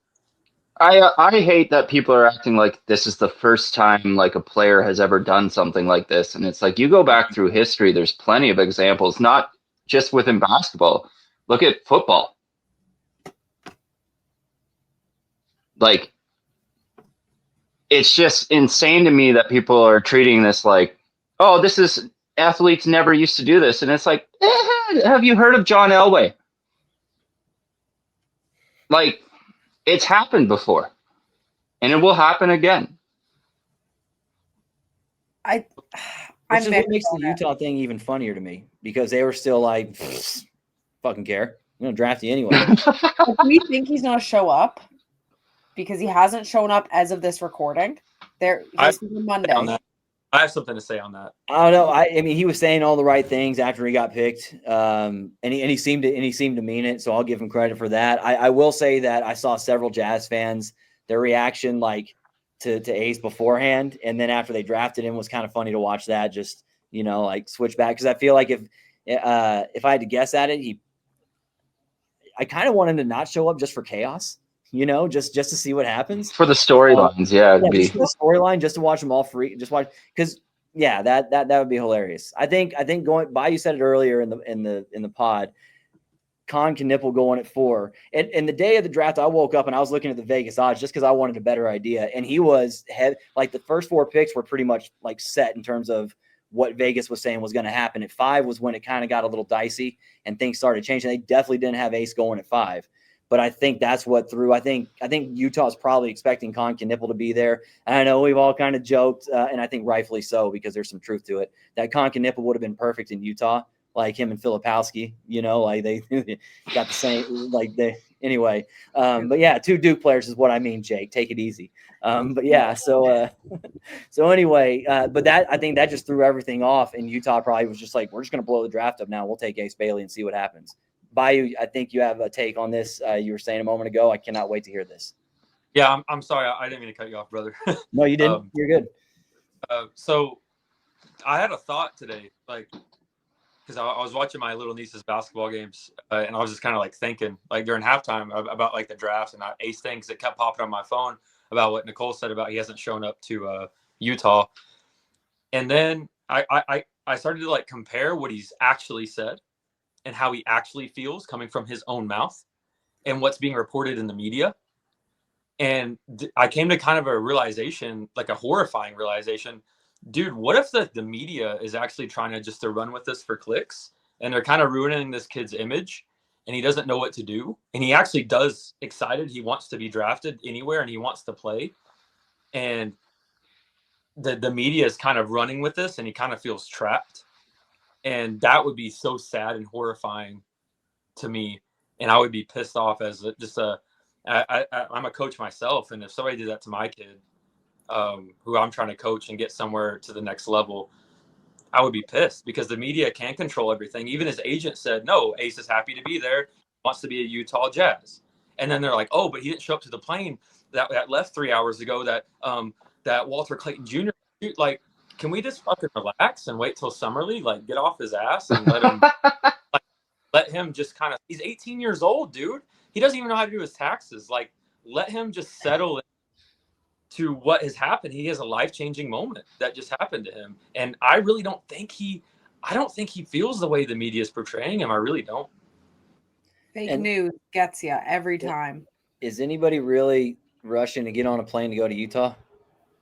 I hate that people are acting like this is the first time like a player has ever done something like this. And it's like, you go back through history, there's plenty of examples, not just within basketball. Look at football. Like, it's just insane to me that people are treating this like, oh, this is athletes never used to do this. And it's like, have you heard of John Elway? Like, it's happened before, and it will happen again. Which is what makes the Utah thing even funnier to me, because they were still like, fucking care. I'm going to draft you anyway. Do we think he's going to show up? Because he hasn't shown up as of this recording. He's Monday. I have something to say on that. I don't know. I mean, he was saying all the right things after he got picked, and he seemed to mean it. So I'll give him credit for that. I will say that I saw several Jazz fans, their reaction like to Ace beforehand, and then after they drafted him was kind of funny to watch that. Just like switch back, because I feel like if I had to guess at it, I kind of want him to not show up just for chaos. Just to see what happens for the storylines. Just for the storyline, just to watch them all free. Just watch, because that would be hilarious. I think going by, you said it earlier in the pod, Con can nipple going at 4. And the day of the draft, I woke up and I was looking at the Vegas odds just because I wanted a better idea. And he was like the first 4 picks were pretty much like set in terms of what Vegas was saying was going to happen. At 5 was when it kind of got a little dicey and things started changing. They definitely didn't have Ace going at 5. But I think that's what threw. I think Utah's probably expecting Con Nipple to be there. And I know we've all kind of joked, and I think rightfully so, because there's some truth to it, that Con Nipple would have been perfect in Utah, like him and Filipowski. Like they got the same. Anyway. But yeah, 2 Duke players is what I mean, Jake. Take it easy. But yeah, so anyway, but that, I think that just threw everything off, and Utah probably was just like, we're just going to blow the draft up now. We'll take Ace Bailey and see what happens. Bayou, I think you have a take on this. You were saying a moment ago. I cannot wait to hear this. Yeah, I'm sorry. I didn't mean to cut you off, brother. No, you didn't. You're good. So I had a thought today, like, because I was watching my little niece's basketball games, and I was just kind of like thinking, like during halftime, about like the draft and Ace things that kept popping on my phone about what Nicole said about he hasn't shown up to Utah. And then I started to like compare what he's actually said and how he actually feels coming from his own mouth and what's being reported in the media. And I came to kind of a realization, like a horrifying realization. Dude, what if the media is actually trying to run with this for clicks, and they're kind of ruining this kid's image, and he doesn't know what to do, and he actually does excited. He wants to be drafted anywhere, and he wants to play. And the media is kind of running with this, and he kind of feels trapped. And that would be so sad and horrifying to me. And I would be pissed off as I'm a coach myself. And if somebody did that to my kid, who I'm trying to coach and get somewhere to the next level, I would be pissed, because the media can't control everything. Even his agent said, no, Ace is happy to be there, wants to be a Utah Jazz. And then they're like, oh, but he didn't show up to the plane that left 3 hours ago that Walter Clayton Jr. Like, can we just fucking relax and wait till summer league? Like, get off his ass and let him just kind of, he's 18 years old, dude. He doesn't even know how to do his taxes. Like, let him just settle to what has happened. He has a life-changing moment that just happened to him. And I really don't think he feels the way the media is portraying him. I really don't. Fake news gets you every time. Is anybody really rushing to get on a plane to go to Utah?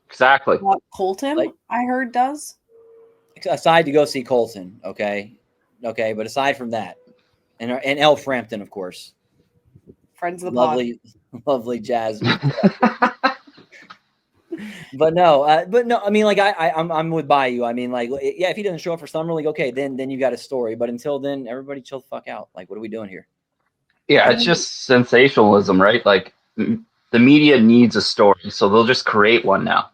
Exactly. Colton, I heard, does. Aside to go see Colton, okay, but aside from that, and El Frampton, of course, friends of the lovely Jazz. But no. I mean, like I'm with Bayou. I mean, like, yeah, if he doesn't show up for summer league, okay, then you got a story. But until then, everybody chill the fuck out. Like, what are we doing here? Yeah, it's just sensationalism, right? Like, the media needs a story, so they'll just create one now.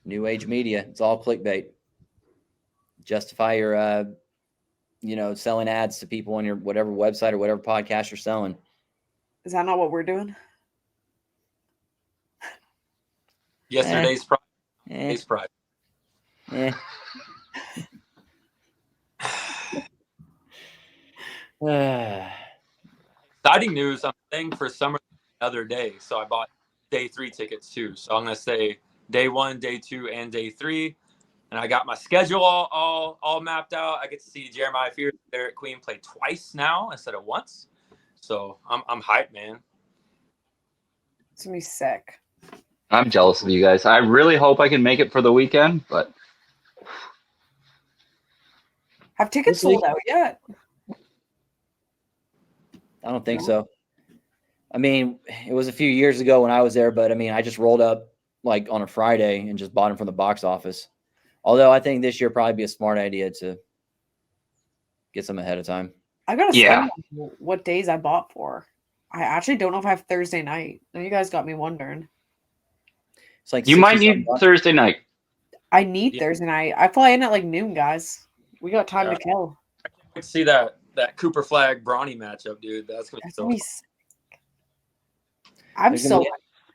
New age media. It's all clickbait. Justify your, selling ads to people on your whatever website or whatever podcast you're selling. Is that not what we're doing? Yesterday's pride. Today's pride. Exciting news. I'm staying for summer the other day. So I bought day 3 tickets too. So I'm going to stay day 1, day 2, and day 3. And I got my schedule all mapped out. I get to see Jeremiah Fears and Derek Queen play twice now instead of once. So I'm hyped, man. It's going to be sick. I'm jealous of you guys. I really hope I can make it for the weekend, but have tickets sold out yet? I don't think so. I mean, it was a few years ago when I was there, but I mean, I just rolled up like on a Friday and just bought them from the box office. Although I think this year probably be a smart idea to get some ahead of time. I gotta say what days I bought for. I actually don't know if I have Thursday night. Now you guys got me wondering. It's like you might need Thursday night. I need Thursday night. I fly in at like noon, guys. We got time to kill. I can see that Cooper Flag Bronny matchup, dude. That's gonna be so. I'm so.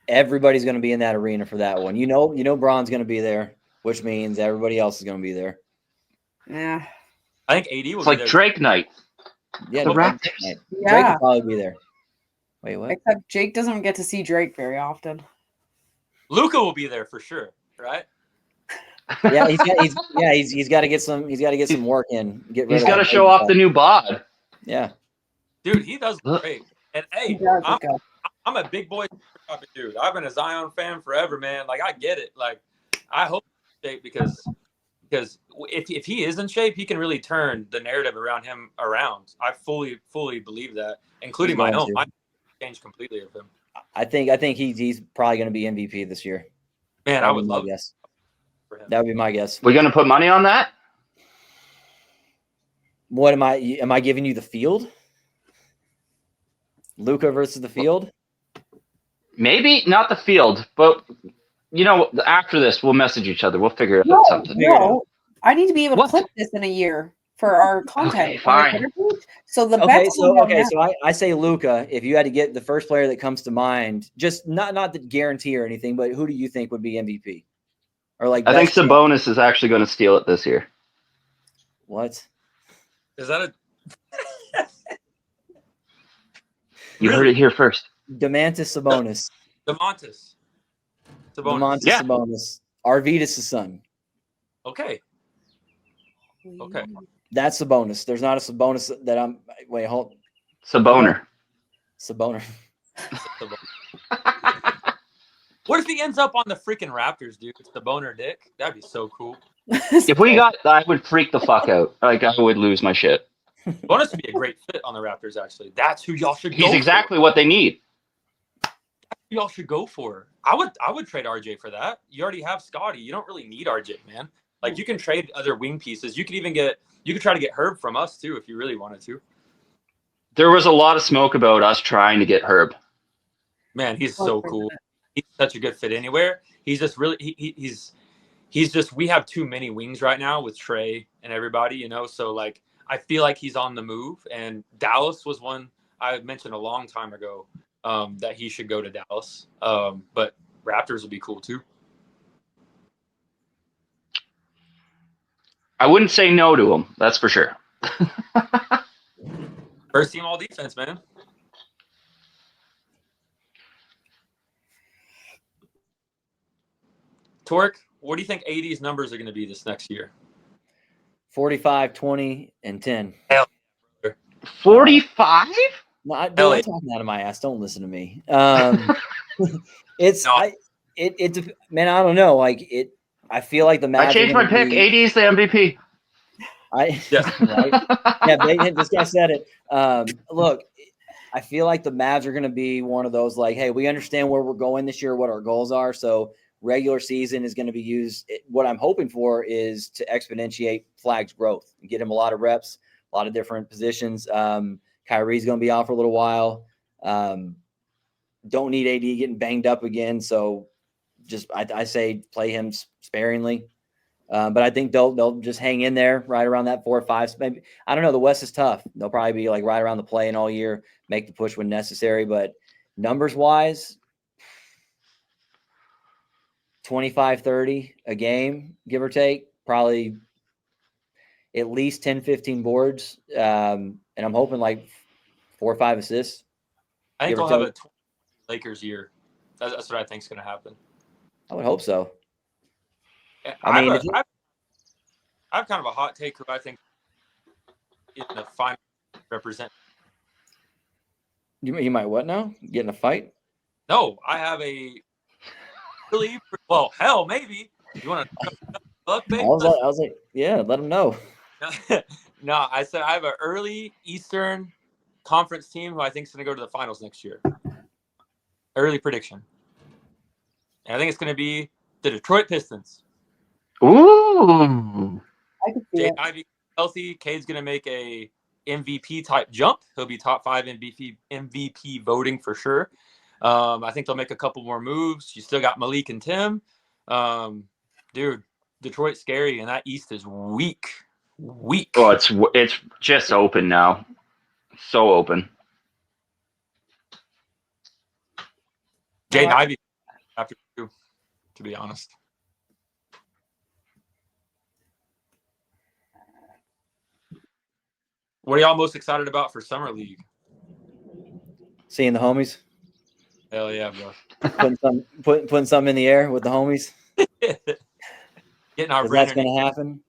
Everybody's gonna be in that arena for that one. You know, Braun's gonna be there, which means everybody else is gonna be there. Yeah. I think AD will be there. Like Drake night. Yeah, the Raptors. Drake will probably be there. Wait, what? Except Jake doesn't get to see Drake very often. Luka will be there for sure, right? Yeah, he's got to get some work in. He's got to show off the new bod. Yeah, dude, he does great. And hey, I'm a big boy dude. I've been a Zion fan forever, man. Like, I get it. Like, I hope he's in shape because if he is in shape, he can really turn the narrative around him around. I fully believe that, including my own. I changed completely of him. I think he's probably going to be MVP this year. Man, I would love guess. That would be my guess. We're going to put money on that? What am I giving you the field? Luka versus the field? Maybe not the field, but after this, we'll message each other. We'll figure out something. No, I need to be able to clip this in a year for our content. Okay, fine. So the so I say Luka. If you had to get the first player that comes to mind, just not the guarantee or anything, but who do you think would be MVP? Or like, I think Sabonis is actually going to steal it this year. What? Is that a? You heard it here first. Domantas Sabonis. Domantas Sabonis. Arvydas' son. Okay. That's Sabonis. There's not a Sabonis that I'm. Wait, hold. Saboner. Saboner. What if he ends up on the freaking Raptors, dude? It's the boner dick. That'd be so cool. If we got, I would freak the fuck out. Like I would lose my shit. Bonus would be a great fit on the Raptors, actually. That's who y'all should go He's exactly for. what they need. Y'all should go for. I would trade RJ for that. You already have Scotty. You don't really need RJ, man. Like you can trade other wing pieces. You could try to get Herb from us too if you really wanted to. There was a lot of smoke about us trying to get Herb. Man, he's so cool. He's such a good fit anywhere. He's just really he's just we have too many wings right now with Trey and everybody, you know. So like I feel like he's on the move, and Dallas was one I mentioned a long time ago that he should go to Dallas. But Raptors would be cool too. I wouldn't say no to him. That's for sure. First team all defense, man. Tork, what do you think AD's numbers are going to be this next year? 45, 20, and 10. 45? No, I'm Hell yeah. talking out of my ass. Don't listen to me. It's No. Man, I don't know. Like it, I feel like the Mavs. I changed my pick. AD is the MVP. Yes. Right? Yeah, this guy said it. Look, I feel like the Mavs are going to be one of those like, hey, we understand where we're going this year, what our goals are. So regular season is going to be used. What I'm hoping for is to exponentiate Flag's growth and get him a lot of reps, a lot of different positions. Kyrie's going to be out for a little while. Don't need AD getting banged up again. So just I say play him sparingly. But I think they'll just hang in there right around that 4 or 5. Maybe I don't know. The West is tough. They'll probably be like right around the play-in all year, make the push when necessary. But numbers wise, 25, 30 a game, give or take, probably at least 10, 15 boards. And I'm hoping like 4 or 5 assists. I think they'll have a Lakers year. That's what I think is going to happen. I would hope so. I have kind of a hot take who I think in the final represent. You might what now? Get in a fight? No, I have a really hell maybe. You want to look, baby? I was like, yeah, let them know. No, I said I have an early Eastern Conference team who I think is going to go to the finals next year. Early prediction. And I think it's going to be the Detroit Pistons. Ooh. I can see Jay Ivey healthy. Cade's going to make a MVP type jump. He'll be top 5 MVP voting for sure. I think they'll make a couple more moves. You still got Malik and Tim. Dude, Detroit's scary, and that East is weak. Oh, it's just open now. So open. Jay Ivey after 2, to be honest. What are y'all most excited about for Summer League? Seeing the homies. Hell yeah, bro. Putting some in the air with the homies. Getting our That's going to happen.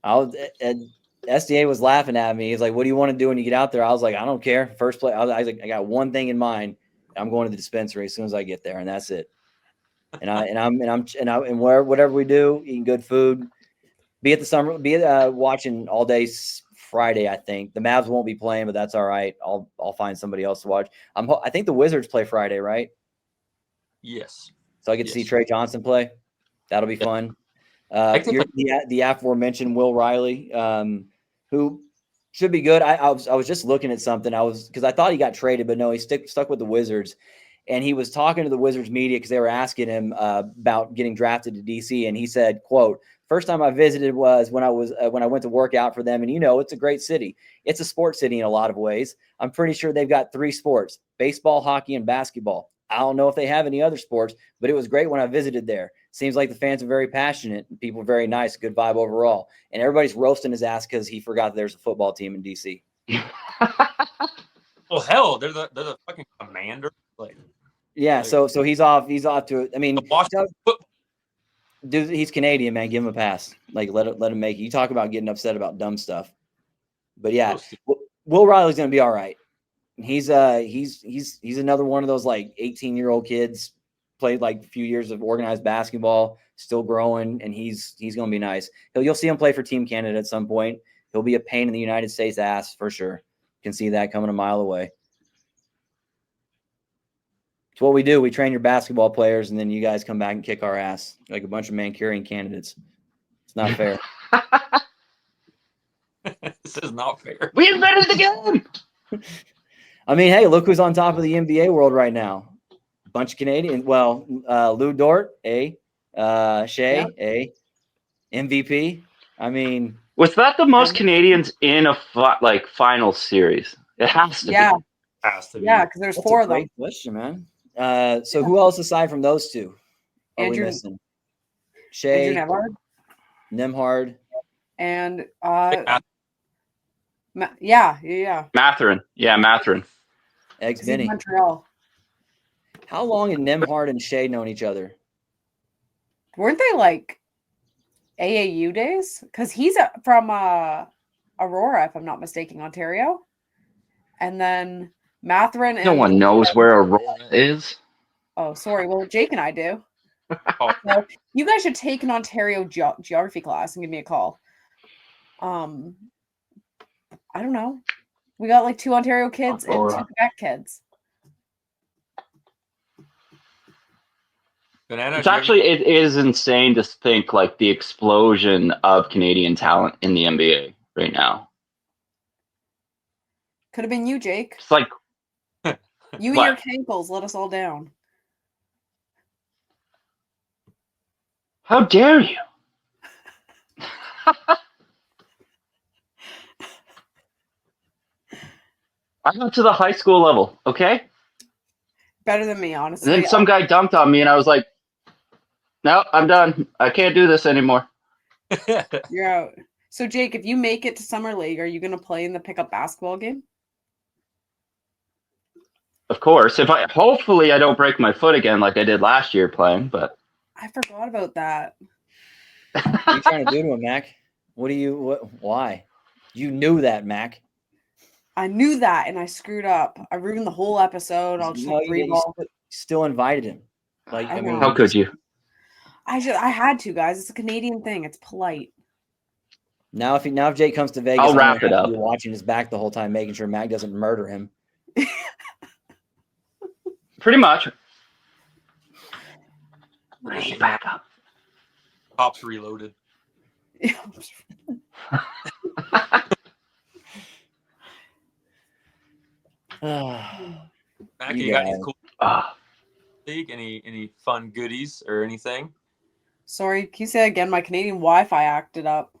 SDA was laughing at me. He's like, "What do you want to do when you get out there?" I was like, "I don't care. First play." I was like, "I got one thing in mind. I'm going to the dispensary as soon as I get there, and that's it." And whatever we do, eating good food. Be watching all day Friday. I think the Mavs won't be playing, but that's all right. I'll find somebody else to watch. I think the Wizards play Friday, right? Yes. So I get to see Trey Johnson play. That'll be fun. The aforementioned Will Riley, who should be good. I was just looking at something. Because I thought he got traded, but no, he stuck with the Wizards. And he was talking to the Wizards media because they were asking him about getting drafted to DC, and he said, "quote First time I visited was when I went to work out for them, and it's a great city. It's a sports city in a lot of ways. I'm pretty sure they've got 3 sports: baseball, hockey, and basketball. I don't know if they have any other sports, but it was great when I visited there. Seems like the fans are very passionate, and people are very nice, good vibe overall. And everybody's roasting his ass because he forgot that there's a football team in DC." Well, hell, they're the fucking Commander. So he's off to. I mean, Washington. Dude, he's Canadian, man. Give him a pass. Like let him make it. You talk about getting upset about dumb stuff. But yeah, We'll see. Will Riley's going to be all right. He's another one of those like 18-year-old kids, played like a few years of organized basketball, still growing, and he's going to be nice. You'll see him play for Team Canada at some point. He'll be a pain in the United States ass for sure. Can see that coming a mile away. It's what we do. We train your basketball players, and then you guys come back and kick our ass like a bunch of Manchurian candidates. It's not fair. This is not fair. We invented the game. I mean, hey, look who's on top of the NBA world right now. A bunch of Canadians. Well, Lou Dort, Shea, MVP. I mean, Was that the most Canadians in a final series? It has to Yeah. be. Has to be. Yeah, because there's that's four a of them. great question, man. So who else aside from those two are Andrew- we missing? Shea, Andrew Nemhard Nemhard, and Matt- yeah. Matherin. Yeah, Matherin. Eggs 'Cause he's Benny. Montreal. How long had Nemhard and Shea known each other? Weren't they like AAU days? Because he's from Aurora, if I'm not mistaken, Ontario. And then Matherin and No one knows where Aurora is. Oh, sorry. Well, Jake and I do. Oh. So you guys should take an Ontario geography class and give me a call. I don't know. We got like 2 Ontario kids and 2 Aurora. Quebec kids. Banana, It's actually, it is insane to think like the explosion of Canadian talent in the NBA right now. Could have been you, Jake. It's like, You and What? your cankles let us all down. how dare you? I got to the high school level, okay? Better than me, And honestly. then some guy dunked on me, and I was like, no, I'm done. I can't do this anymore. You're out. So, Jake, if you make it to Summer League, are you going to play in the pickup basketball game? Of course, hopefully I don't break my foot again like I did last year playing, but I forgot about that. What are you trying to do to him, Mac? Why? You knew that, Mac. I knew that, and I screwed up. I ruined the whole episode. I'll just No, like, you still invited him. Like, I mean, how could you? I had to, guys. It's a Canadian thing. It's polite. Now if Jake comes to Vegas, I'll I'm wrap gonna it have up. to be watching his back the whole time, making sure Mac doesn't murder him. Pretty much. Back up. Pops reloaded. Mac, you got any cool league? Any fun goodies or anything? Sorry, can you say again? My Canadian Wi-Fi acted up.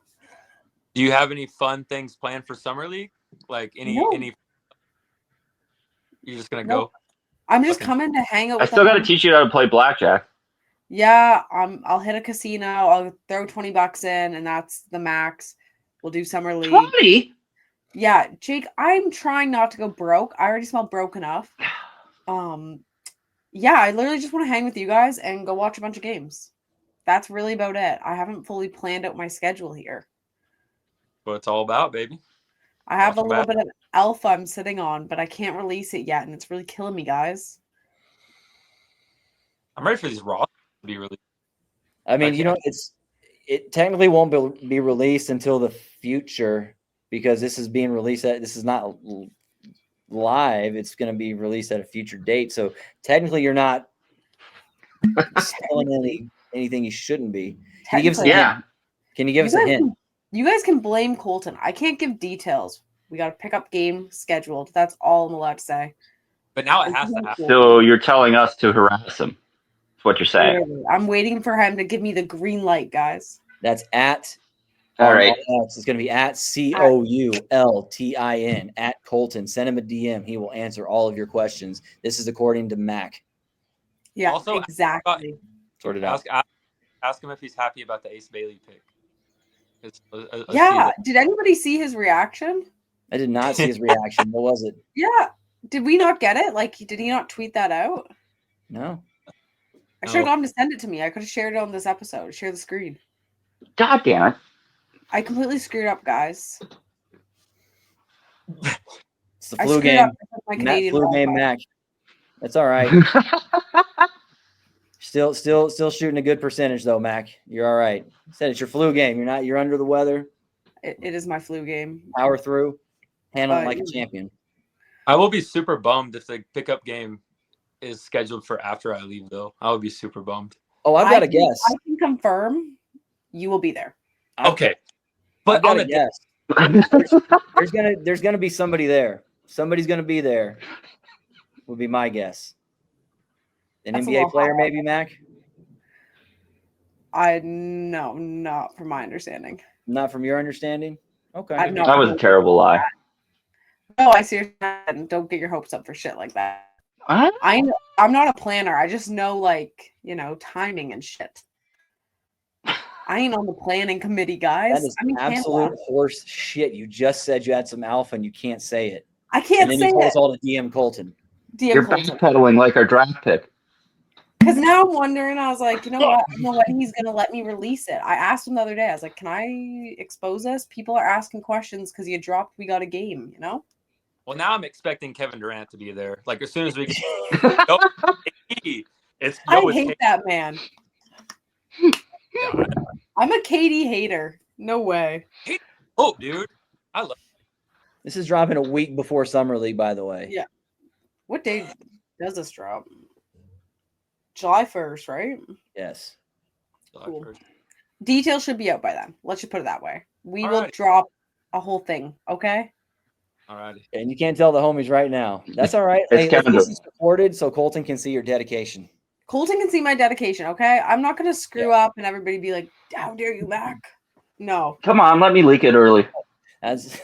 Do you have any fun things planned for summer league? Like any? You're just gonna go? I'm just Okay. coming to hang out. I With still got to them. teach you how to play blackjack. Yeah, I'll hit a casino. I'll throw $20 in, and that's the max. We'll do Summer League. 20? Yeah, Jake, I'm trying not to go broke. I already smell broke enough. Yeah, I literally just want to hang with you guys and go watch a bunch of games. That's really about it. I haven't fully planned out my schedule here. What it's all about, baby. I have Watch a little bit of alpha I'm sitting on, but I can't release it yet, and it's really killing me, guys. I'm ready for these raw to be released. I mean, it technically won't be released until the future because this is being released this is not live. It's going to be released at a future date. So technically you're not selling anything you shouldn't be. Can you give us a hint? Can you give us a hint? You guys can blame Colton. I can't give details. We got a pickup game scheduled. That's all I'm allowed to say. But now it has to happen. So you're telling us to harass him. That's what you're saying. I'm waiting for him to give me the green light, guys. That's at. All right. It's going to be at COULTIN at Colton. Send him a DM. He will answer all of your questions. This is according to Mac. Yeah, Also, exactly. Sort it out. Ask him if he's happy about the Ace Bailey pick. Yeah. Did anybody see his reaction? I did not see his reaction. What was it? Yeah. Did we not get it? Like, did he not tweet that out? No. I should have got him to send it to me. I could have shared it on this episode. Share the screen. God damn it. I completely screwed up, guys. It's the I flu screwed up game. with my Matt Canadian flu game, Wi-Fi. Mac. That's all right. Still shooting a good percentage though, Mac. You're all right. Said it's your flu game. You're under the weather. It is my flu game. Power through. Handle it like a Yeah. champion. I will be super bummed if the pickup game is scheduled for after I leave, though. I would be super bummed. Oh, I've got a guess. I can confirm you will be there. Okay, I've but got on a the guess. There's gonna be somebody there. Somebody's gonna be there. Would be my guess. An That's a NBA little player, high. maybe, Mac? No, not from my understanding. Not from your understanding? Okay. I know. That was a terrible lie. No, I seriously don't get your hopes up for shit like that. What? I'm not a planner. I just know, like, timing and shit. I ain't on the planning committee, guys. That is I'm in absolute Canada. horse shit. You just said you had some alpha and you can't say it. I And can't then say you told it. us all to DM Colton. You're DM backpedaling like our draft pick. Because now I'm wondering, I was like, you know what? I don't know when he's going to let me release it. I asked him the other day. I was like, can I expose this? People are asking questions because you dropped We Got a Game, you know? Well, now I'm expecting Kevin Durant to be there. Like, as soon as we I hate that man. Yeah. I'm a Katie hater. No way. Oh, dude. I love This is dropping a week before Summer League, by the way. Yeah. What day does this drop? July 1st, right? Yes. Cool. Details should be out by then. Let's just put it that way. We will Alrighty. drop a whole thing, okay? All righty. And you can't tell the homies right now. That's all right. It's Hey, Kevin this Durant. is recorded so Colton can see your dedication. Colton can see my dedication, okay? I'm not going to screw up and everybody be like, how dare you, Mac? No. Come on, let me leak it early. That's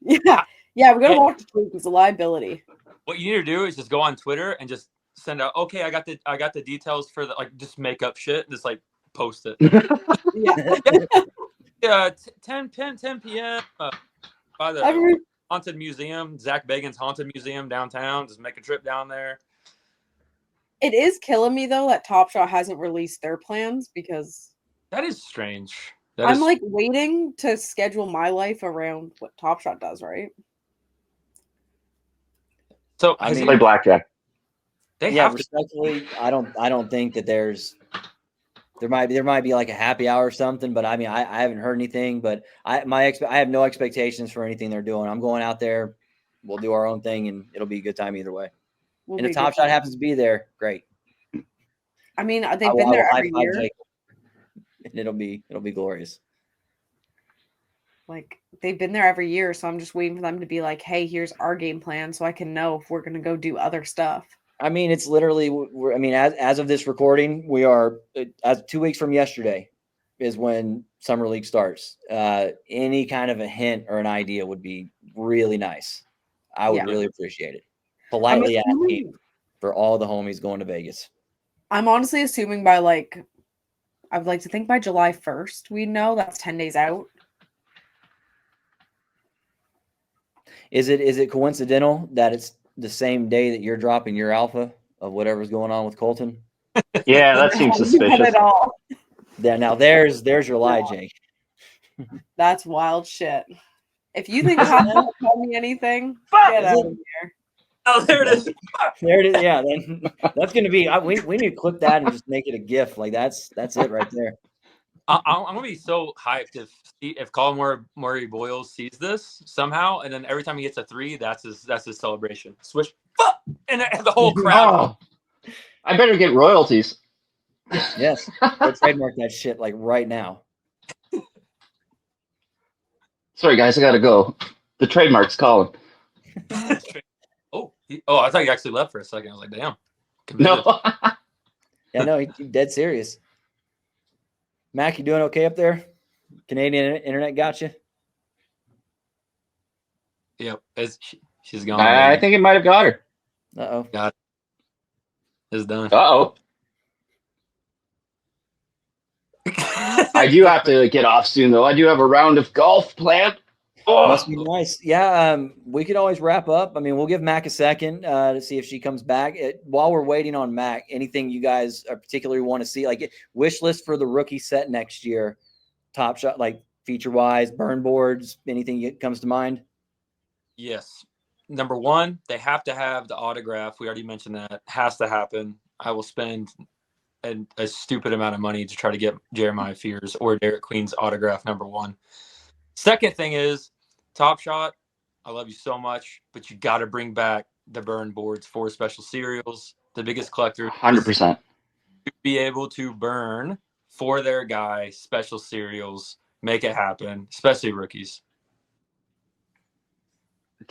Yeah. Yeah, we're going to walk the truth. It's a liability. What you need to do is just go on Twitter and just send out, okay, I got the details for the, like, just make up shit and just, like, post it. Yeah. Yeah, 10 p.m. By the Haunted Museum, Zach Bagans Haunted Museum downtown. Just make a trip down there. It is killing me, though, that TopShot hasn't released their plans because That is strange. I'm like waiting to schedule my life around what TopShot does, right? So I has mean, Play blackjack. they yeah, have to. respectfully, I don't think that there might be like a happy hour or something, but I mean I haven't heard anything, but I have no expectations for anything they're doing. I'm going out there, we'll do our own thing and it'll be a good time either way. And if TopShot happens to be there, great. I mean, they've been there every year. Jake, and it'll be glorious. Like, they've been there every year, so I'm just waiting for them to be like, hey, here's our game plan so I can know if we're going to go do other stuff. I mean, it's literally, as of this recording, we are, as 2 weeks from yesterday is when Summer League starts. Any kind of a hint or an idea would be really nice. I would really appreciate it. Politely asking for all the homies going to Vegas. I'm honestly assuming by, like, I would like to think by July 1st, we know. That's 10 days out. Is it coincidental that it's the same day that you're dropping your alpha of whatever's going on with Colton? Yeah, that seems suspicious. At all. Yeah, now there's your lie, Jake. That's wild shit. If you think Tom won't tell me anything, get out of here. Oh, there it is. There it is. Yeah, then that's gonna be. We need to clip that and just make it a GIF. Like that's it right there. I'm gonna be so hyped if Colin Murray Boyles sees this somehow, and then every time he gets a 3, that's his celebration. Swish, and the whole crowd. Oh, I better get royalties. Yes, we'll trademark that shit like right now. Sorry, guys, I gotta go. The trademark's calling. I thought you actually left for a second. I was like, damn. No. Yeah, no, he's dead serious. Mac, you doing okay up there? Canadian internet got you? Yep. She's gone. I think it might have got her. Uh-oh. Got it. It's done. Uh-oh. I do have to get off soon, though. I do have a round of golf planned. Oh. Must be nice. Yeah, we could always wrap up. I mean, we'll give Mac a second to see if she comes back. While we're waiting on Mac, anything you guys particularly want to see, like wish list for the rookie set next year, TopShot, like feature-wise, burn boards, anything that comes to mind? Yes. Number one, they have to have the autograph. We already mentioned that. Has to happen. I will spend a stupid amount of money to try to get Jeremiah Fears or Derek Queen's autograph, number one. Second thing is Top Shot. I love you so much, but you got to bring back the burn boards for special serials. The biggest collectors 100%. to be able to burn for their guy special serials, make it happen, especially rookies.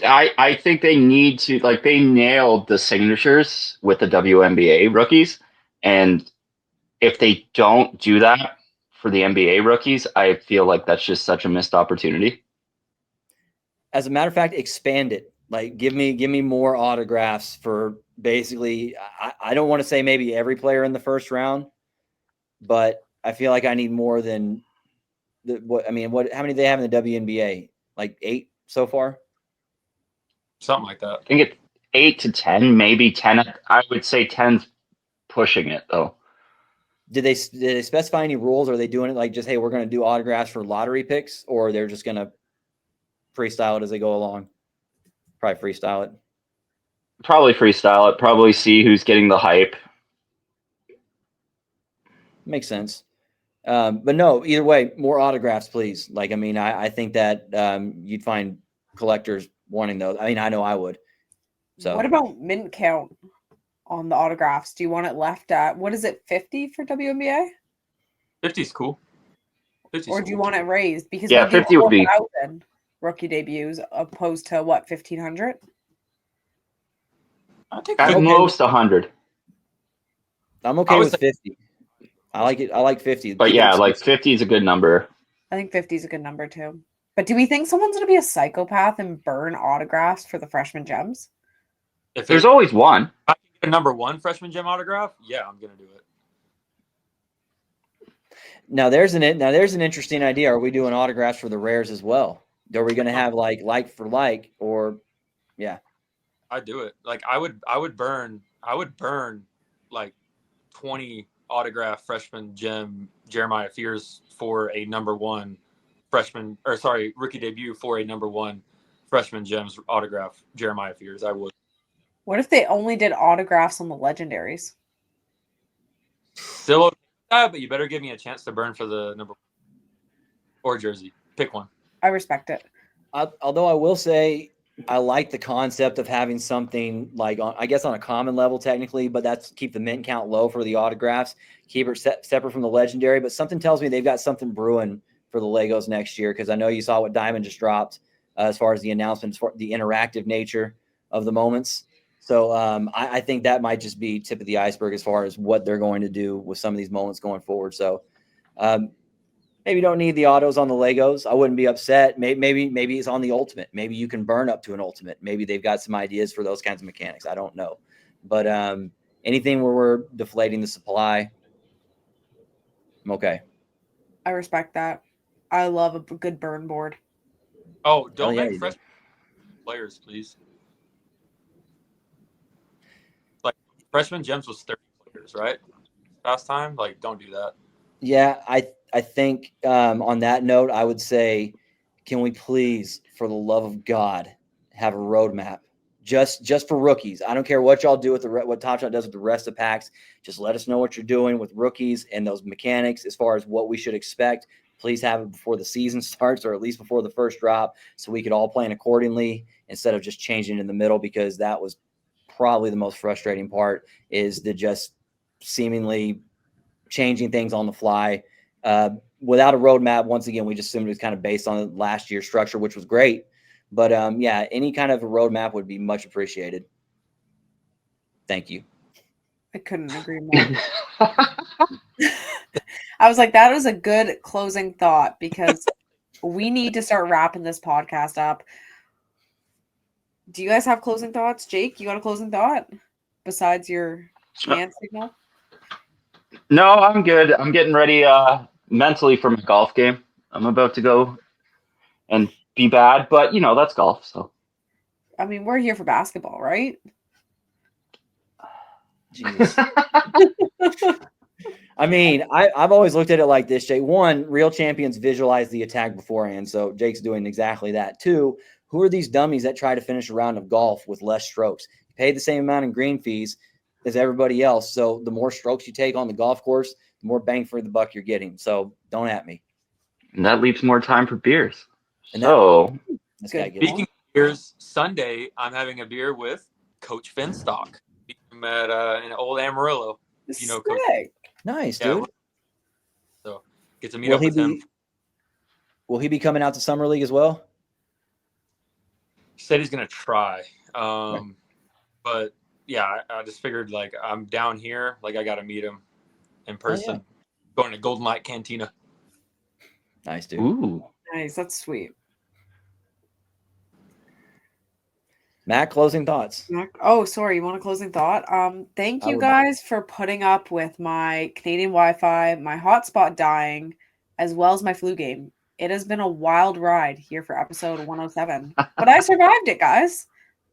I think they need to, like, they nailed the signatures with the WNBA rookies. And if they don't do that for the NBA rookies, I feel like that's just such a missed opportunity. As a matter of fact, expand it. Like, give me more autographs for basically. I don't want to say maybe every player in the first round, but I feel like I need more than what. How many do they have in the WNBA? Like 8 so far. Something like that. I think it's 8 to 10, maybe 10. I would say 10's pushing it, though. Did they specify any rules? Or are they doing it like just, hey, we're going to do autographs for lottery picks, or they're just going to freestyle it as they go along? Probably freestyle it. Probably freestyle it. Probably see who's getting the hype. Makes sense. But no, either way, more autographs, please. Like, I think that you'd find collectors wanting those. I know I would. So what about mint count on the autographs? Do you want it left at, what is it, 50 for WNBA? 50 is cool. 50's Or do you cool. want it raised? Because Yeah, 50 would be 4,000 rookie debuts opposed to what, 1,500? I think at most 100. I'm okay with 50. I like it. I like 50. But yeah, like 50 is a good number. I think 50 is a good number too. But do we think someone's going to be a psychopath and burn autographs for the freshman gems? If There's always one. I can get a number one freshman gem autograph, yeah, I'm going to do it. Now there's an interesting idea. Are we doing autographs for the rares as well? Are we going to have like for like, or yeah? I'd do it. Like I would burn like 20 autograph freshman gem Jeremiah Fears for a number one rookie debut for a number one freshman gems autograph Jeremiah Fears. I would. What if they only did autographs on the legendaries? Still okay with that, but you better give me a chance to burn for the number one or jersey. Pick one. I respect it. Although I will say I like the concept of having something like on a common level technically, but that's keep the mint count low for the autographs, keep it separate from the legendary. But something tells me they've got something brewing for the Legos next year, because I know you saw what Diamond just dropped as far as the announcements for the interactive nature of the moments. So I think that might just be tip of the iceberg as far as what they're going to do with some of these moments going forward. So maybe you don't need the autos on the Legos. I wouldn't be upset. Maybe it's on the ultimate. Maybe you can burn up to an ultimate. Maybe they've got some ideas for those kinds of mechanics. I don't know. But anything where we're deflating the supply, I'm okay. I respect that. I love a good burn board. Oh, don't yeah, make freshman players, please. Like freshman gems was 30 players, right? Last time, like, don't do that. Yeah, I think on that note, I would say, can we please, for the love of God, have a roadmap just for rookies? I don't care what y'all do with what Top Shot does with the rest of the packs. Just let us know what you're doing with rookies and those mechanics as far as what we should expect. Please have it before the season starts, or at least before the first drop, so we could all plan accordingly instead of just changing in the middle, because that was probably the most frustrating part, is the just seemingly changing things on the fly without a roadmap. Once again, we just assumed it was kind of based on last year's structure, which was great. But yeah, any kind of a roadmap would be much appreciated. Thank you. I couldn't agree more. I was like, that was a good closing thought, because we need to start wrapping this podcast up. Do you guys have closing thoughts? Jake, you got a closing thought besides your hand signal? No, I'm good. I'm getting ready mentally for my golf game. I'm about to go and be bad, but that's golf. So I mean, we're here for basketball, right? Jesus. I mean, I've always looked at it like this, Jake. One, real champions visualize the attack beforehand. So Jake's doing exactly that. Two, who are these dummies that try to finish a round of golf with less strokes? You pay the same amount in green fees as everybody else. So the more strokes you take on the golf course, the more bang for the buck you're getting. So don't at me. And that leaves more time for beers. And So this Good guy gets Speaking of beers, Sunday I'm having a beer with Coach Finstock. I'm at an old Amarillo. You know, Coach. Sick. nice, Yeah, dude. so get to meet up with him. Will he be coming out to Summer League as well? He said he's gonna try. But yeah, I just figured like I'm down here, like I gotta meet him in person. Going to Golden Light Cantina. Nice, dude. ooh. Nice. That's sweet. Matt, closing thoughts. Oh, sorry. You want a closing thought? Thank I you would- guys for putting up with my Canadian Wi-Fi, my hotspot dying, as well as my flu game. It has been a wild ride here for episode 107, but I survived it, guys.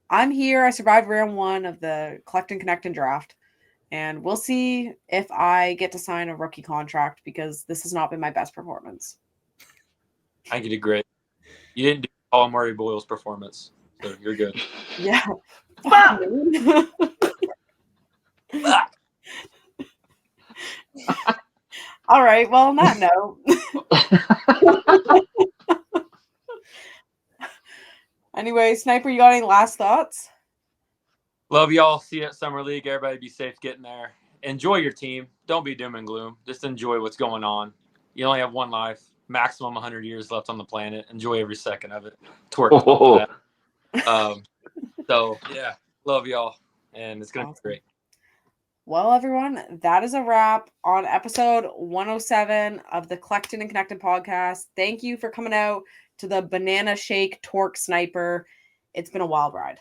I'm here. I survived round 1 of the Collectin Connectin draft, and we'll see if I get to sign a rookie contract because this has not been my best performance. I think you did great. You didn't do Paul Murray Boyle's performance, so you're good. Yeah. All right. Well, on that note. Anyway, Sniper, you got any last thoughts? Love y'all. See you at Summer League. Everybody be safe getting there. Enjoy your team. Don't be doom and gloom. Just enjoy what's going on. You only have one life, maximum 100 years left on the planet. Enjoy every second of it. Tork. So, yeah, love y'all. And it's going to be great. Well, everyone, that is a wrap on episode 107 of the Collectin and Connectin podcast. Thank you for coming out to the Banana Shake Tork Sniper. It's been a wild ride.